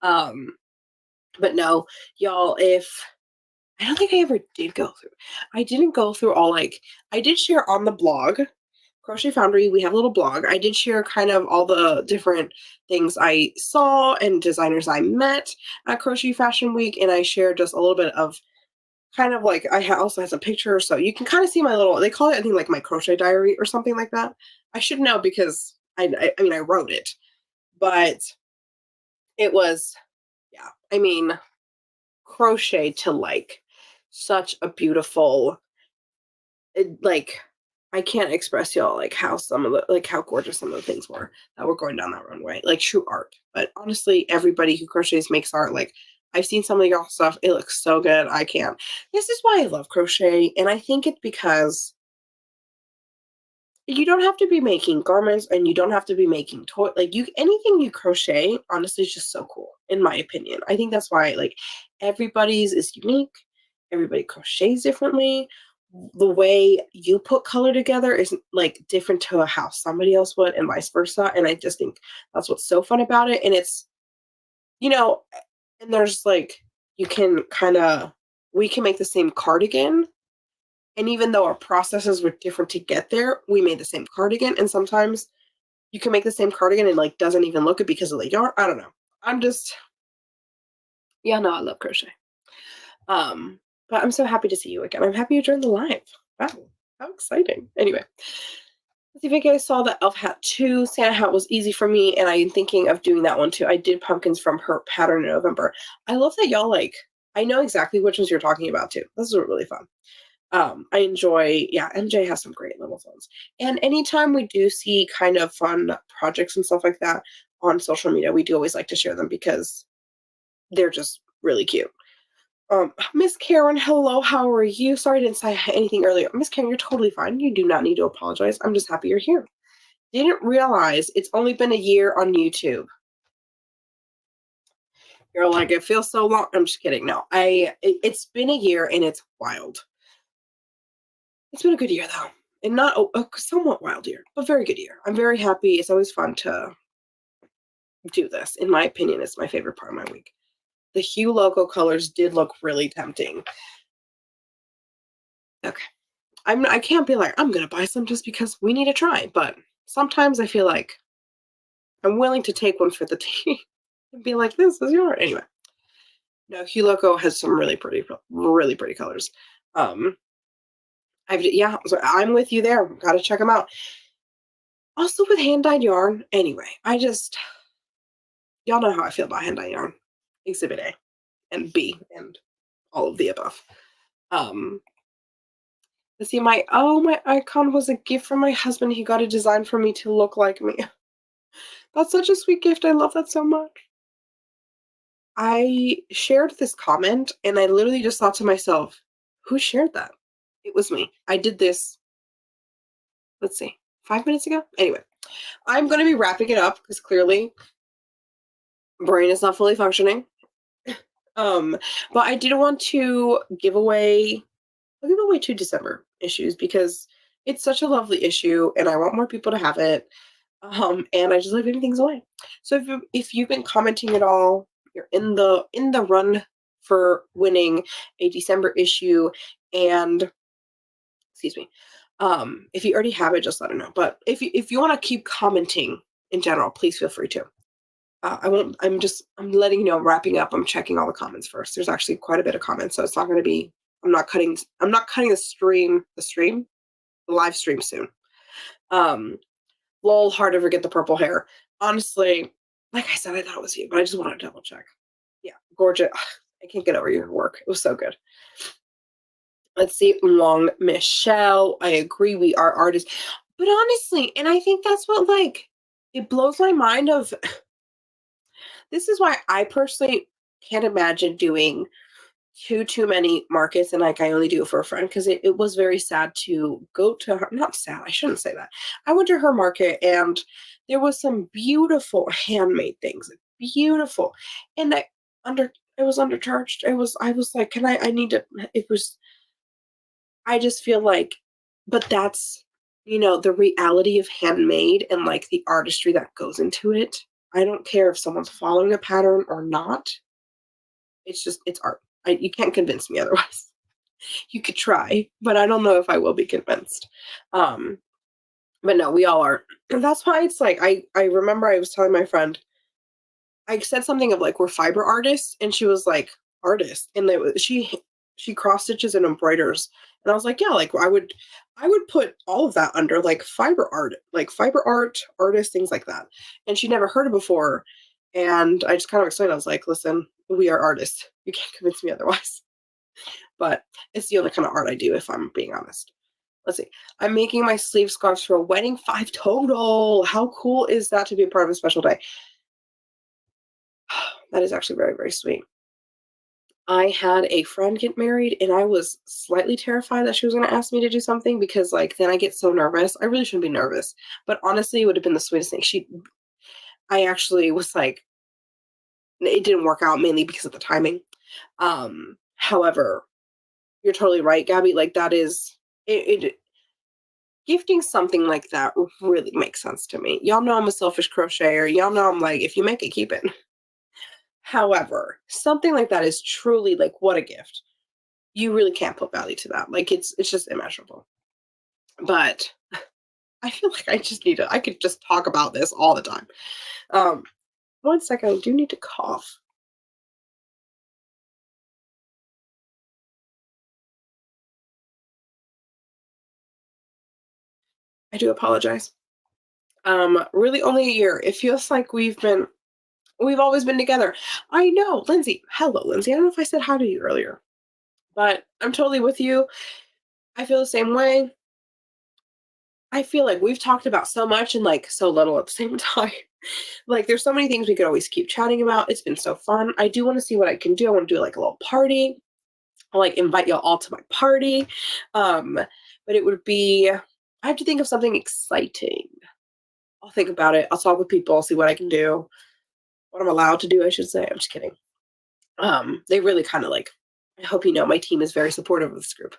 But no, y'all, I don't think I ever did go through. I didn't go through all, like, I did share on the blog, Crochet Foundry. We have a little blog. I did share kind of all the different things I saw and designers I met at Crochet Fashion Week, and I shared just a little bit of kind of like, also has a picture, so you can kind of see my little, they call it, I think, like my crochet diary or something like that. I should know, because I mean, I wrote it, but it was, yeah, I mean, crochet to like such a beautiful, like, I can't express y'all like how how gorgeous some of the things were that were going down that runway, like true art. But honestly, everybody who crochets makes art. Like I've seen some of y'all stuff. It looks so good. I can't. This is why I love crochet. And I think it's because you don't have to be making garments and you don't have to be making toy like you anything you crochet honestly is just so cool in my opinion. I think that's why like everybody's is unique. Everybody crochets differently. The way you put color together is like different to how somebody else would and vice versa. And I just think that's what's so fun about it. And it's, you know, and there's like you can kind of we can make the same cardigan and even though our processes were different to get there, we made the same cardigan. And sometimes you can make the same cardigan and like doesn't even look it because of the yarn. I don't know. I'm just, yeah, no, I love crochet. But I'm so happy to see you again. I'm happy you joined the live. Wow, how exciting. Anyway, let's see if you guys saw the elf hat too. Santa hat was easy for me, and I'm thinking of doing that one too. I did pumpkins from her pattern in November. I love that y'all like, I know exactly which ones you're talking about too. This is really fun. I enjoy, yeah, MJ has some great little phones. And anytime we do see kind of fun projects and stuff like that on social media, we do always like to share them because they're just really cute. Miss Karen, hello, how are you? Sorry I didn't say anything earlier. Miss Karen, you're totally fine. You do not need to apologize. I'm just happy you're here. Didn't realize it's only been a year on YouTube. You're like, it feels so long. I'm just kidding. No, it's been a year and it's wild. It's been a good year though, and not a somewhat wild year, but very good year. I'm very happy. It's always fun to do this. In my opinion, it's my favorite part of my week. The Hue logo colors did look really tempting. Okay, I can't be like I'm gonna buy some just because we need to try, but sometimes I feel like I'm willing to take one for the team and be like, this is yours. Anyway, no, Hue logo has some really pretty colors. Yeah, so I'm with you there. Got to check them out. Also with hand dyed yarn. Anyway, y'all know how I feel about hand dyed yarn. Exhibit A and B and all of the above. Let's see, my icon was a gift from my husband. He got a design for me to look like me. That's such a sweet gift. I love that so much. I shared this comment and I literally just thought to myself, who shared that? It was me. I did this, let's see, 5 minutes ago? Anyway, I'm going to be wrapping it up because clearly brain is not fully functioning. But I did want to give away, I'll give away 2 December issues because it's such a lovely issue and I want more people to have it. And I just love giving things away. So if you've been commenting at all, you're in the run for winning a December issue, and excuse me, if you already have it, just let it know. But if you want to keep commenting in general, please feel free to. I won't. I'm letting you know. I'm wrapping up. I'm checking all the comments first. There's actually quite a bit of comments, so it's not going to be. I'm not cutting the live stream soon. Lol, hard to forget the purple hair. Honestly, like I said, I thought it was you, but I just want to double check. Yeah, gorgeous. I can't get over your work. It was so good. Let's see, Long Michelle. I agree, we are artists. But honestly, and I think that's what like it blows my mind of this is why I personally can't imagine doing too many markets and like I only do it for a friend because it was very sad to go to her, not sad, I shouldn't say that. I went to her market and there was some beautiful handmade things, beautiful. And it was undercharged. I was like, I need to, it was, I just feel like, but that's, the reality of handmade and like the artistry that goes into it. I don't care if someone's following a pattern or not. It's art. You can't convince me otherwise. You could try, but I don't know if I will be convinced. But no, we all are. And that's why it's like, I remember I was telling my friend, I said something of like, we're fiber artists. And she was like, artist. And she cross stitches and embroiders. And I was like, yeah, like I would put all of that under like fiber art artists, things like that. And she never heard it before. And I just kind of explained, I was like, listen, we are artists. You can't convince me otherwise. But it's the only kind of art I do, if I'm being honest. Let's see. I'm making my sleeve scarves for a wedding. 5 total. How cool is that to be a part of a special day? That is actually very, very sweet. I had a friend get married and I was slightly terrified that she was going to ask me to do something because like then I get so nervous. I really shouldn't be nervous. But honestly, it would have been the sweetest thing. I actually was like it didn't work out mainly because of the timing. However, you're totally right, Gabby. Like that is it gifting something like that really makes sense to me. Y'all know I'm a selfish crocheter. Y'all know I'm like if you make it, keep it. However, something like that is truly like what a gift. You really can't put value to that. Like it's just immeasurable. But I feel like I could just talk about this all the time. Um, one second, I do need to cough. I do apologize. Really only a year. It feels like we've always been together. I know, Lindsay. Hello, Lindsay. I don't know if I said hi to you earlier, but I'm totally with you. I feel the same way. I feel like we've talked about so much and like so little at the same time. Like there's so many things we could always keep chatting about. It's been so fun. I do want to see what I can do. I want to do like a little party. I'll like invite y'all all to my party. Um, but it would be I have to think of something exciting. I'll think about it. I'll talk with people, see what I can do, what I'm allowed to do, I should say. I'm just kidding. They really kind of like I hope you know my team is very supportive of this group.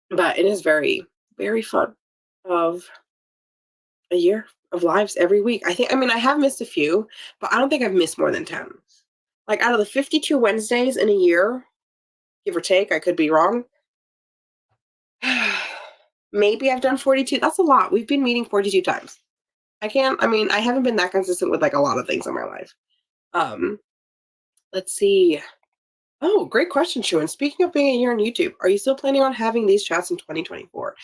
But it is very, very fun of a year of lives every week. I mean, I have missed a few, but I don't think I've missed more than 10. Like out of the 52 Wednesdays in a year, give or take, I could be wrong. Maybe I've done 42. That's a lot. We've been meeting 42 times. I mean, I haven't been that consistent with like a lot of things in my life. Um, let's see. Oh, great question, Shu. And speaking of being a year on YouTube, are you still planning on having these chats in 2024?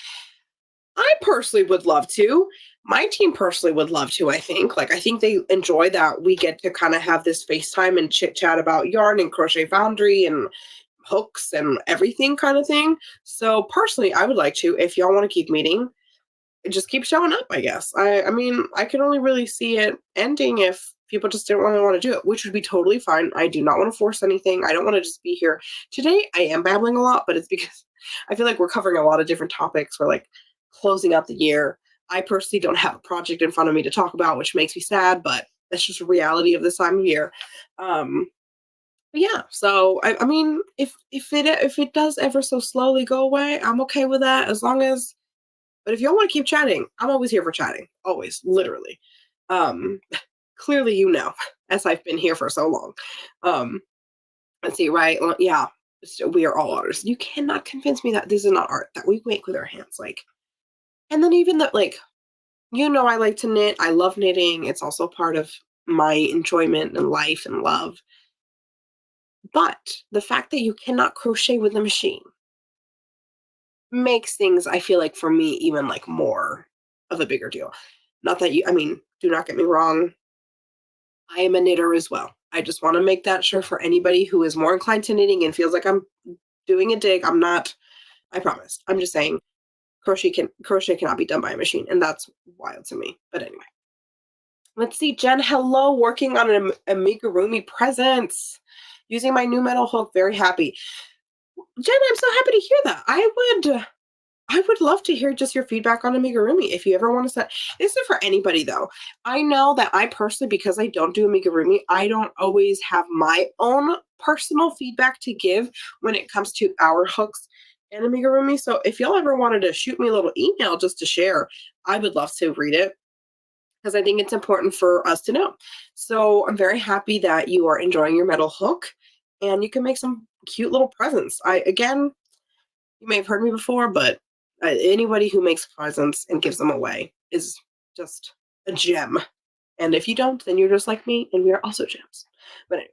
I personally would love to. My team personally would love to, I think. Like, I think they enjoy that we get to kind of have this FaceTime and chit chat about yarn and Crochet Foundry and hooks and everything kind of thing. So, personally, I would like to. If y'all want to keep meeting, just keep showing up, I guess. I mean, I can only really see it ending if people just didn't really want to do it, which would be totally fine. I do not want to force anything. I don't want to just be here. Today, I am babbling a lot, but it's because I feel like we're covering a lot of different topics. We're like closing out the year. I personally don't have a project in front of me to talk about, which makes me sad, but that's just a reality of this time of year. Um, but yeah, so I mean, if it does ever so slowly go away, I'm okay with that as long as but if y'all want to keep chatting, I'm always here for chatting. Always, literally. Um, clearly, you know, as I've been here for so long. Um, let's see, right? Well, yeah, so we are all artists. You cannot convince me that this is not art that we make with our hands. Like, and then even that, like, you know, I like to knit. I love knitting. It's also part of my enjoyment and life and love. But the fact that you cannot crochet with a machine makes things, I feel like, for me, even like more of a bigger deal. Not that you, I mean, do not get me wrong. I am a knitter as well. I just want to make that sure for anybody who is more inclined to knitting and feels like I'm doing a dig. I'm not, I promise. I'm just saying crochet cannot be done by a machine, and that's wild to me. But anyway. Let's see, Jen, hello, working on an amigurumi presents. Using my new metal hook, very happy. Jen, I'm so happy to hear that. I would love to hear just your feedback on amigurumi if you ever want to set. This is for anybody though. I know that I personally, because I don't do amigurumi, I don't always have my own personal feedback to give when it comes to our hooks and amigurumi. So if y'all ever wanted to shoot me a little email just to share, I would love to read it because I think it's important for us to know. So I'm very happy that you are enjoying your metal hook and you can make some cute little presents. Again, you may have heard me before, but anybody who makes presents and gives them away is just a gem. And if you don't, then you're just like me, and we are also gems. But anyway,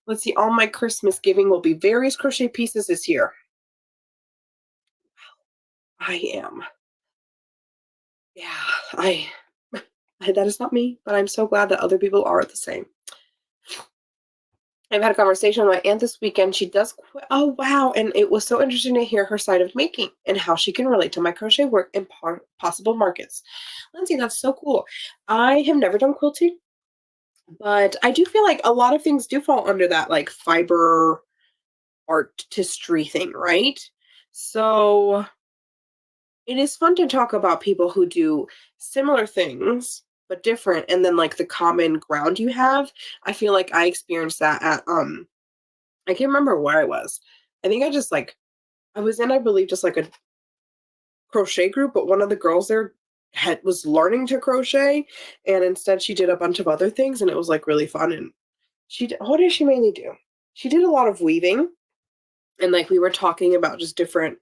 let's see. All my Christmas giving will be various crochet pieces this year. I am. Yeah, I. That is not me, but I'm so glad that other people are the same. I've had a conversation with my aunt this weekend. She does oh, wow, and it was so interesting to hear her side of making and how she can relate to my crochet work in possible markets. Lindsay, that's so cool. I have never done quilting, but I do feel like a lot of things do fall under that, like, fiber artistry thing, right? So, it is fun to talk about people who do similar things, but different, and then, like, the common ground you have. I feel like I experienced that at, I can't remember where I was. I think I just, like I was in, I believe, just, like, a crochet group, but one of the girls there was learning to crochet, and instead she did a bunch of other things, and it was, like, really fun, and what did she mainly do? She did a lot of weaving, and, like, we were talking about just different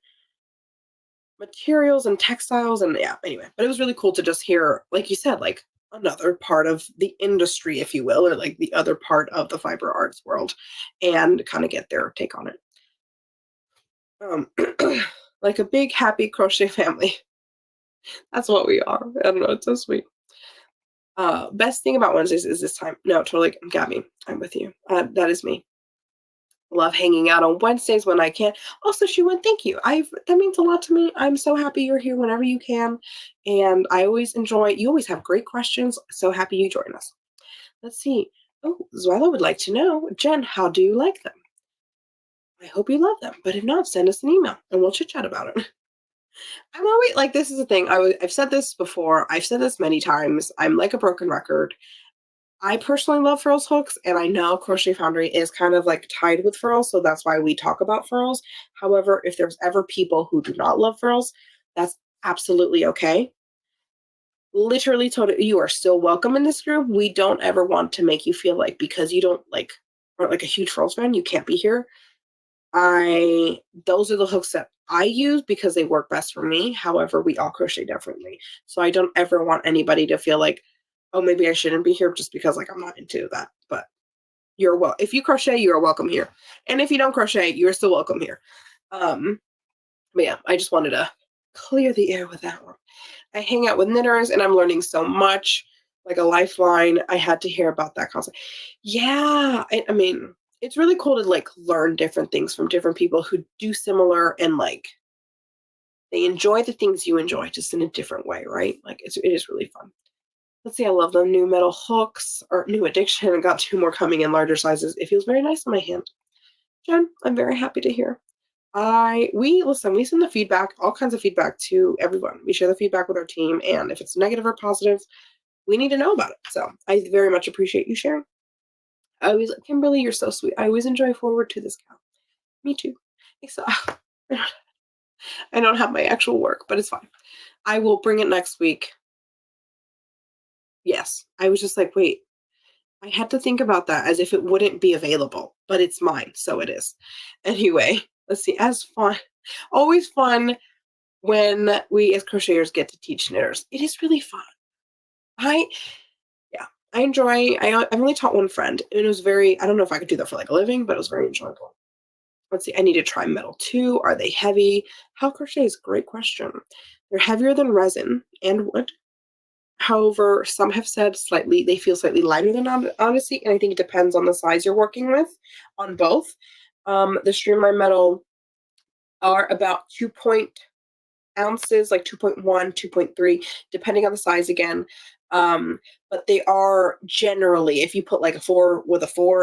materials and textiles, and yeah, anyway, but it was really cool to just hear, like you said, like, another part of the industry, if you will, or, like, the other part of the fiber arts world, and kinda get their take on it. Um, like a big happy crochet family. That's what we are. I don't know, it's so sweet. Best thing about Wednesdays is this time. No, totally, Gabby, I'm with you. That is me. Love hanging out on Wednesdays when I can. Also, she went, thank you. That means a lot to me. I'm so happy you're here whenever you can. And I always enjoy, you always have great questions. So happy you join us. Let's see. Oh, Zwella would like to know, Jen, how do you like them? I hope you love them. But if not, send us an email and we'll chit chat about it. I'm always like, this is the thing. I've said this before. I've said this many times. I'm like a broken record. I personally love furls hooks, and I know Crochet Foundry is kind of like tied with furls, so that's why we talk about furls. However, if there's ever people who do not love furls, that's absolutely okay. Literally told it, you are still welcome in this group. We don't ever want to make you feel like because you don't like aren't like a huge furls fan, you can't be here. I Those are the hooks that I use because they work best for me. However, we all crochet differently. So I don't ever want anybody to feel like, oh, maybe I shouldn't be here just because like I'm not into that. But if you crochet, you are welcome here. And if you don't crochet, you're still welcome here. Um, but yeah, I just wanted to clear the air with that one. I hang out with knitters and I'm learning so much, like a lifeline. I had to hear about that concept. Yeah, I mean, it's really cool to like learn different things from different people who do similar and like they enjoy the things you enjoy just in a different way, right? Like it is really fun. Let's see, I love the new metal hooks or new addiction. I got 2 more coming in larger sizes. It feels very nice in my hand. Jen, I'm very happy to hear. We send the feedback, all kinds of feedback to everyone. We share the feedback with our team, and if it's negative or positive, we need to know about it. So I very much appreciate you sharing. Kimberly, you're so sweet. I always enjoy forward to this count. Me too. So, I don't have my actual work, but it's fine. I will bring it next week. Yes. I was just like, wait, I had to think about that as if it wouldn't be available, but it's mine, so it is. Anyway, let's see. As fun, always fun when we as crocheters get to teach knitters. It is really fun. I Yeah, I enjoy. I've only taught one friend, and it was very. I don't know if I could do that for like a living, but it was very enjoyable. Let's see. I need to try metal too. Are they heavy? How crochet is great question. They're heavier than resin and wood. However, some have said they feel slightly lighter than Odyssey, and I think it depends on the size you're working with on both. The streamline metal are about 2 ounces, like 2.1, 2.3, depending on the size again. But they are generally, if you put like a 4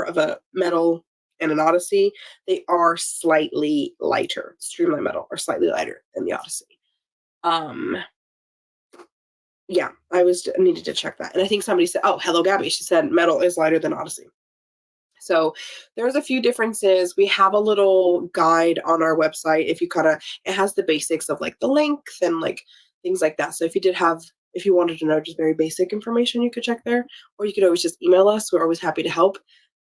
of a metal and an Odyssey, they are slightly lighter. Streamline metal are slightly lighter than the Odyssey. Um, yeah, I needed to check that. And I think somebody said, oh, hello, Gabby. She said metal is lighter than Odyssey. So there's a few differences. We have a little guide on our website. It has the basics of like the length and like things like that. So if you wanted to know just very basic information, you could check there, or you could always just email us. We're always happy to help.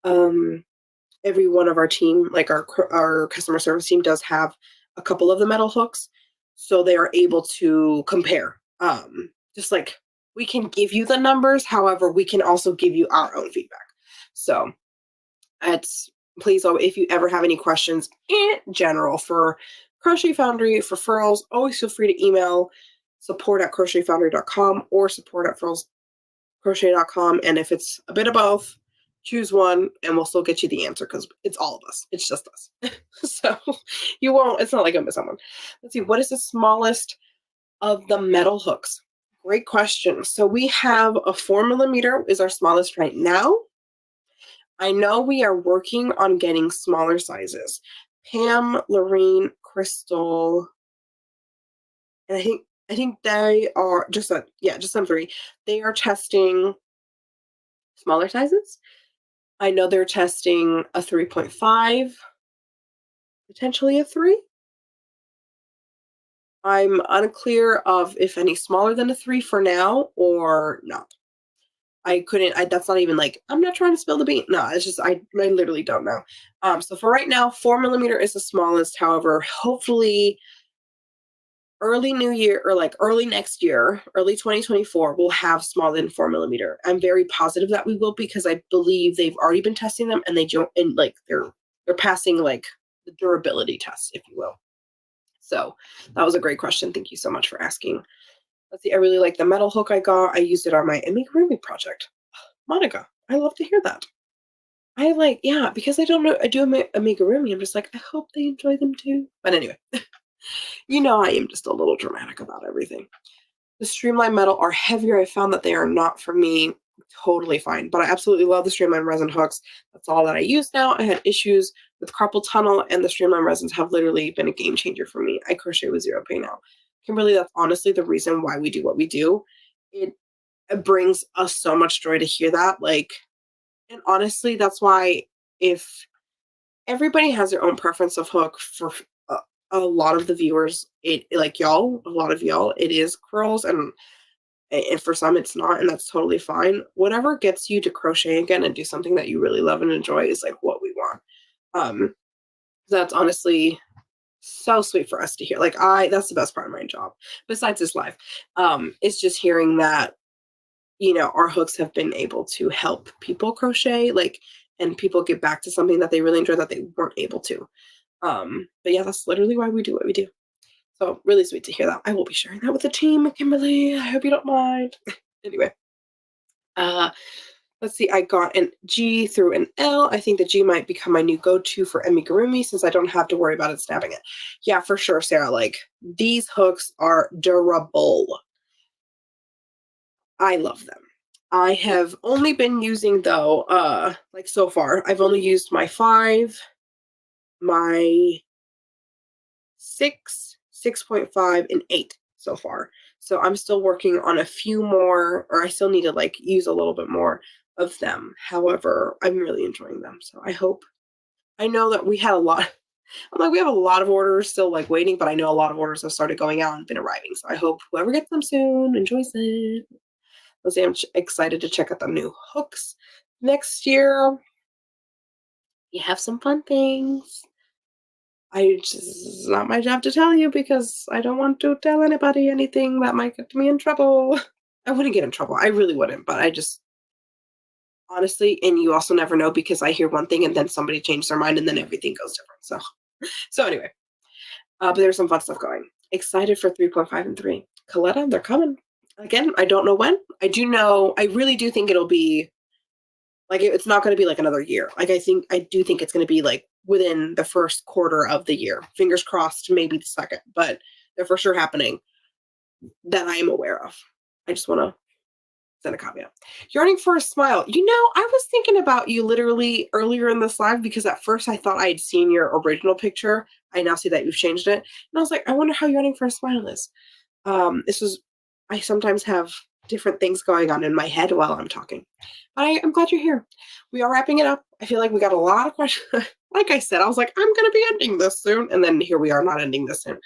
Every one of our team, like our customer service team, does have a couple of the metal hooks, so they are able to compare. Just like we can give you the numbers, however, we can also give you our own feedback. So please, if you ever have any questions in general for Crochet Foundry, for furls, always feel free to email support@crochetfoundry.com or support@furlscrochet.com. And if it's a bit of both, choose one and we'll still get you the answer because it's all of us. It's just us. So you won't, it's not like I'm miss someone. Let's see, what is the smallest of the metal hooks? Great question. So we have a 4mm is our smallest right now. I know we are working on getting smaller sizes. Pam, Lorraine, Crystal, and I think they are just some three. They are testing smaller sizes. I know they're testing a 3.5, potentially a 3. I'm unclear of if any smaller than a 3 for now or not. That's not even like, I'm not trying to spill the beans. No, it's just, I literally don't know. So for right now, 4mm is the smallest. However, hopefully early new year or like early next year, early 2024, we'll have smaller than 4mm. I'm very positive that we will because I believe they've already been testing them and they're passing like the durability test, if you will. So that was a great question. Thank you so much for asking. Let's see. I really like the metal hook I got. I used it on my amigurumi project. Monica, I love to hear that. Yeah, because I don't know, I do amigurumi. I'm just like, I hope they enjoy them too. But anyway, I am just a little dramatic about everything. The streamlined metal are heavier. I found that they are not for me. Totally fine. But I absolutely love the streamlined resin hooks. That's all that I use now. I had issues with carpal tunnel, and the streamlined resins have literally been a game changer for me. I crochet with zero pain now. Kimberly, that's honestly the reason why we do what we do. It brings us so much joy to hear that. And honestly, that's why if everybody has their own preference of hook for a lot of the viewers, a lot of y'all, it is curls and for some it's not, and that's totally fine. Whatever gets you to crochet again and do something that you really love and enjoy is like what we want. That's honestly so sweet for us to hear. That's the best part of my job, besides this live. It's just hearing that, our hooks have been able to help people crochet, and people get back to something that they really enjoy that they weren't able to. But yeah, that's literally why we do what we do. So really sweet to hear that. I will be sharing that with the team, Kimberly. I hope you don't mind. Anyway, let's see. I got an G through an L. I think the G might become my new go-to for amigurumi since I don't have to worry about it snapping it. Yeah, for sure, Sarah. These hooks are durable. I love them. I have only been using though, so far, I've only used my 5, my 6, 6.5, and 8 so far. So I'm still working on a few more, or I still need to use a little bit more of them. However, I'm really enjoying them. So I know that we had a lot. We have a lot of orders still waiting, but I know a lot of orders have started going out and been arriving. So I hope whoever gets them soon enjoys it. Let's say I'm excited to check out the new hooks next year. You have some fun things. It's not my job to tell you because I don't want to tell anybody anything that might get me in trouble. I wouldn't get in trouble. I really wouldn't, but I just honestly, and you also never know because I hear one thing and then somebody changes their mind and then everything goes different. So anyway, but there's some fun stuff going. Excited for 3.5 and 3. Coletta, they're coming. Again, I don't know when. I really do think it'll be it's not going to be another year. I do think it's going to be within the first quarter of the year. Fingers crossed, maybe the second, but they're for sure happening that I am aware of. I just want to send a caveat. Yearning for a smile. I was thinking about you literally earlier in this live because at first I thought I had seen your original picture. I now see that you've changed it. And I was like, I wonder how yearning for a smile is. I sometimes have different things going on in my head while I'm talking. But I'm glad you're here. We are wrapping it up. I feel like we got a lot of questions. Like I said, I was like, I'm going to be ending this soon. And then here we are not ending this soon.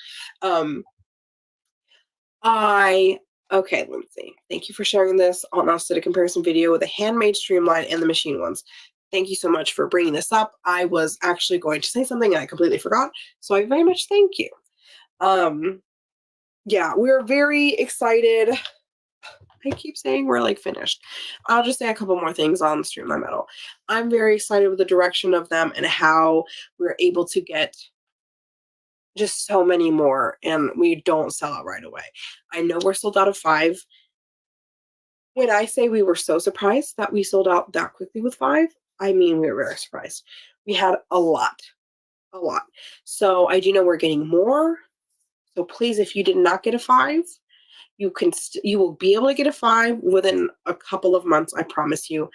Okay, Lindsay, thank you for sharing this. I'll now did a comparison video with the handmade streamline and the machine ones. Thank you so much for bringing this up. I was actually going to say something and I completely forgot. So I very much thank you. Yeah, we're very excited. I keep saying we're finished. I'll just say a couple more things on Streamline Metal. I'm very excited with the direction of them and how we're able to get just so many more and we don't sell out right away. I know we're sold out of 5. When I say we were so surprised that we sold out that quickly with 5, I mean, we were very surprised. We had a lot, a lot. So I do know we're getting more. So please, if you did not get a 5, you will be able to get a 5 within a couple of months, I promise you.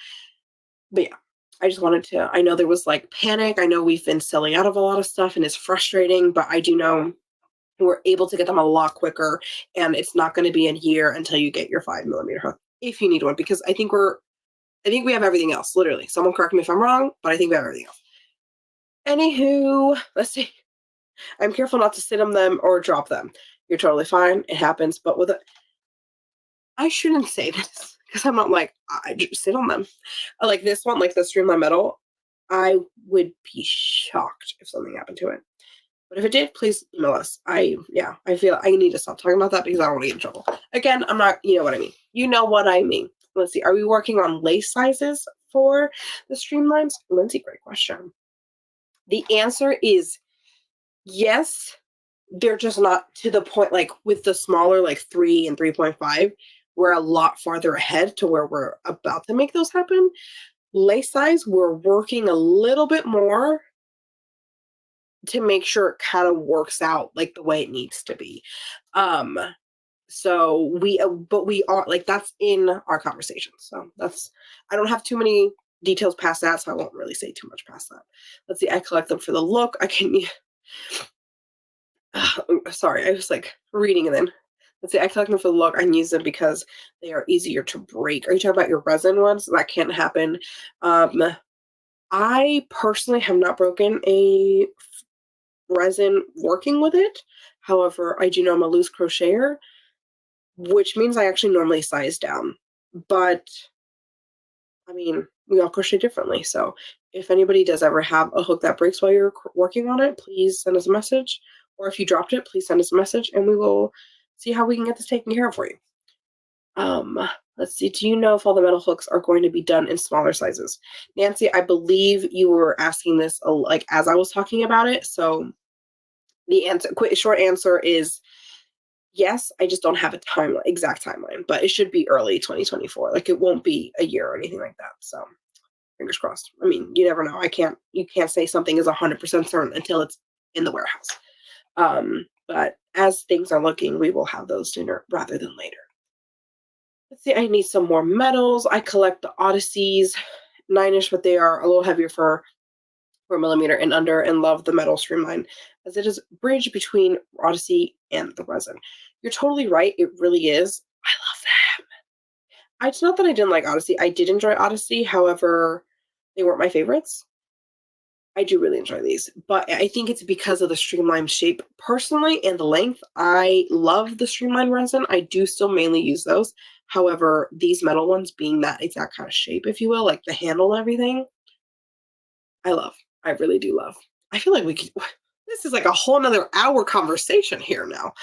But yeah, I just wanted to, I know there was like panic. I know we've been selling out of a lot of stuff and it's frustrating, but I do know we're able to get them a lot quicker, and it's not going to be a year until you get your 5mm hook if you need one, because I think we have everything else, literally. Someone correct me if I'm wrong, but I think we have everything else. Anywho, let's see. I'm careful not to sit on them or drop them. You're totally fine. It happens. But with it, I shouldn't say this because I'm not like, I just sit on them. Like this one, like the Streamline Metal, I would be shocked if something happened to it. But if it did, please email us. I feel I need to stop talking about that because I don't want to get in trouble. Again, I'm not, you know what I mean. You know what I mean. Let's see. Are we working on lace sizes for the streamlines? Lindsay, great question. The answer is yes. They're just not to the point, like with the smaller, like 3 and 3.5, we're a lot farther ahead to where we're about to make those happen. Lace size, we're working a little bit more to make sure it kind of works out like the way it needs to be. So but we are like, that's in our conversation. So that's, I don't have too many details past that, so I won't really say too much past that. Let's see. I collect them for the look. I can, sorry, I was like reading and then, let's see. I collect them for the look. I use them because they are easier to break. Are you talking about your resin ones? That can't happen. I personally have not broken a resin working with it. However, I do know I'm a loose crocheter, which means I actually normally size down. But I mean, we all crochet differently. So if anybody does ever have a hook that breaks while you're working on it, please send us a message. Or if you dropped it, please send us a message and we will see how we can get this taken care of for you. Let's see. Do you know if all the metal hooks are going to be done in smaller sizes? Nancy, I believe you were asking this like as I was talking about it. So the short answer is yes. I just don't have a exact timeline, but it should be early 2024. Like it won't be a year or anything like that. So fingers crossed. I mean, you never know. You can't say something is 100% certain until it's in the warehouse. But as things are looking, we will have those sooner rather than later. Let's see, I need some more metals. I collect the Odysseys, 9-ish, but they are a little heavier for 4mm and under, and love the metal streamline as it is bridge between Odyssey and the resin. You're totally right. It really is. I love them. It's not that I didn't like Odyssey. I did enjoy Odyssey. However, they weren't my favorites. I do really enjoy these, but I think it's because of the streamlined shape personally and the length. I love the streamlined resin. I do still mainly use those. However, these metal ones being that exact kind of shape, if you will, like the handle and everything, I love. I really do love. I feel like this is like a whole nother hour conversation here now.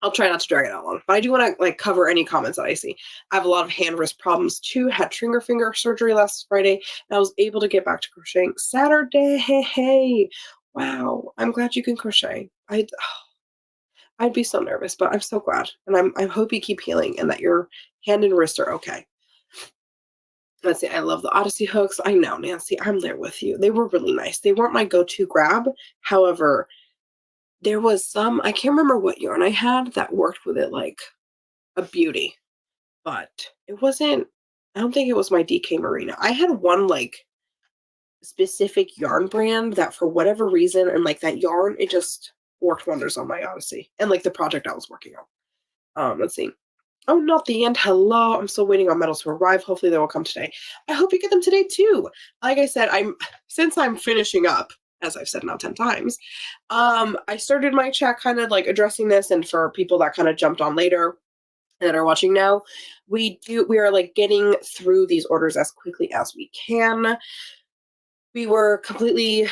I'll try not to drag it out long, but I do want to like cover any comments that I see. I have a lot of hand wrist problems too. Had trigger finger surgery last Friday, and I was able to get back to crocheting Saturday. Hey, wow! I'm glad you can crochet. I'd be so nervous, but I'm so glad, and I hope you keep healing and that your hand and wrist are okay. Let's see. I love the Odyssey hooks. I know, Nancy. I'm there with you. They were really nice. They weren't my go-to grab. However, there was some, I can't remember what yarn I had that worked with it like a beauty, but it wasn't, I don't think it was my DK Marina. I had one like specific yarn brand that for whatever reason, and like that yarn, it just worked wonders on my Odyssey and like the project I was working on. Let's see. Oh, not the end. Hello. I'm still waiting on metals to arrive. Hopefully they will come today. I hope you get them today too. Like I said, since I'm finishing up, as I've said now 10 times, I started my chat kind of like addressing this, and for people that kind of jumped on later that are watching now, we are like getting through these orders as quickly as we can. We were completely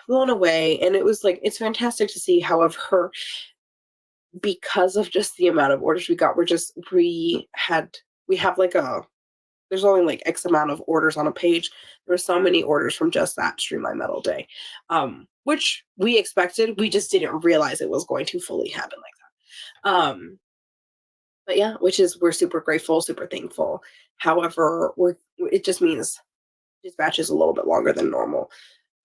blown away, and it was like, it's fantastic to see. However, because of just the amount of orders we got, we have like there's only like X amount of orders on a page. There were so many orders from just that Streamline Metal Day, which we expected. We just didn't realize it was going to fully happen like that. But yeah, we're super grateful, super thankful. However, it just means dispatch is a little bit longer than normal.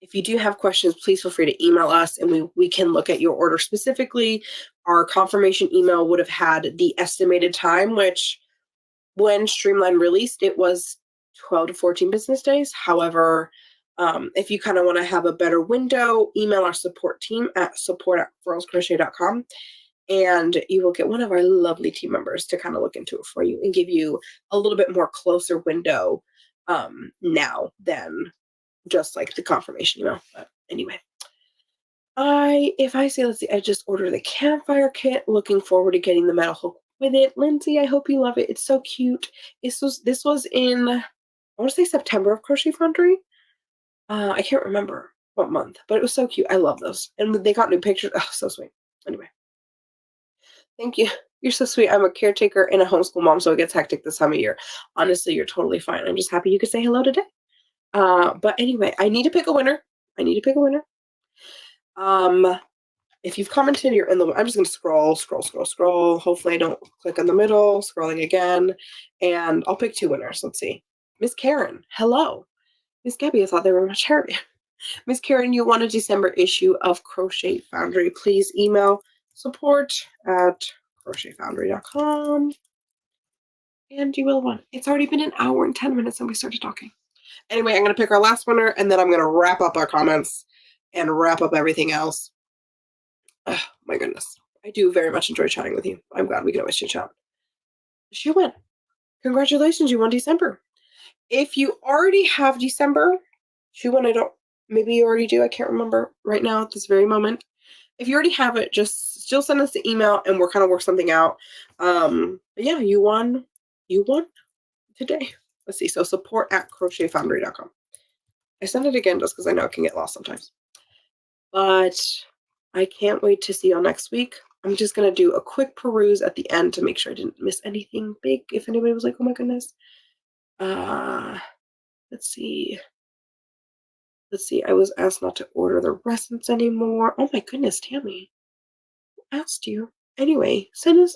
If you do have questions, please feel free to email us and we can look at your order specifically. Our confirmation email would have had the estimated time, which when Streamline released, it was 12 to 14 business days. However, if you kind of want to have a better window, email our support team at support@furlscrochet.com and you will get one of our lovely team members to kind of look into it for you and give you a little bit more closer window now than just like the confirmation email. But anyway, let's see, I just ordered the campfire kit. Looking forward to getting the metal hook with it. Lindsay, I hope you love it. It's so cute. This was in, I want to say September of Crochet Foundry. I can't remember what month, but it was so cute. I love those. And they got new pictures. Oh, so sweet. Anyway, thank you. You're so sweet. I'm a caretaker and a homeschool mom, so it gets hectic this time of year. Honestly, you're totally fine. I'm just happy you could say hello today. But anyway, I need to pick a winner. If you've commented, you're in the, I'm just going to scroll. Hopefully I don't click in the middle, scrolling again, and I'll pick 2 winners. Let's see. Miss Karen, hello. Miss Gabby, I thought they were much hairier. Miss Karen, you want a December issue of Crochet Foundry. Please email support@crochetfoundry.com and you will win. It's already been an hour and 10 minutes and we started talking. Anyway, I'm going to pick our last winner and then I'm going to wrap up our comments and wrap up everything else. Oh my goodness. I do very much enjoy chatting with you. I'm glad we can always chat. She won. Congratulations, you won December. If you already have December, she won. Maybe you already do. I can't remember right now at this very moment. If you already have it, just still send us the email and we'll kind of work something out. But yeah, you won today. Let's see. So support@crochetfoundry.com. I sent it again just because I know it can get lost sometimes. But I can't wait to see y'all next week. I'm just going to do a quick peruse at the end to make sure I didn't miss anything big. If anybody was like, oh my goodness. Let's see. I was asked not to order the resins anymore. Oh my goodness, Tammy. Who asked you? Anyway, send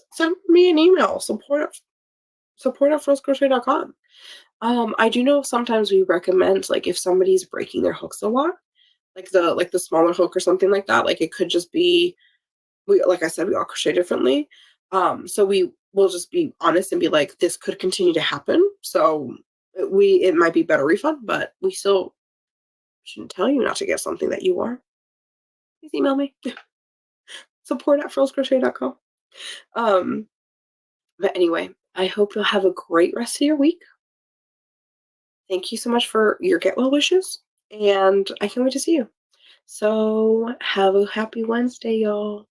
me an email. Support@furlscrochet.com. I do know sometimes we recommend, like, if somebody's breaking their hooks a lot, like the smaller hook or something like that, like it could just be, like I said, we all crochet differently. So we will just be honest and be like, this could continue to happen. So it might be better refund, but we still shouldn't tell you not to get something that you are. Please email me. support@furlscrochet.com. But anyway, I hope you'll have a great rest of your week. Thank you so much for your get well wishes, and I can't wait to see you. So have a happy Wednesday, y'all.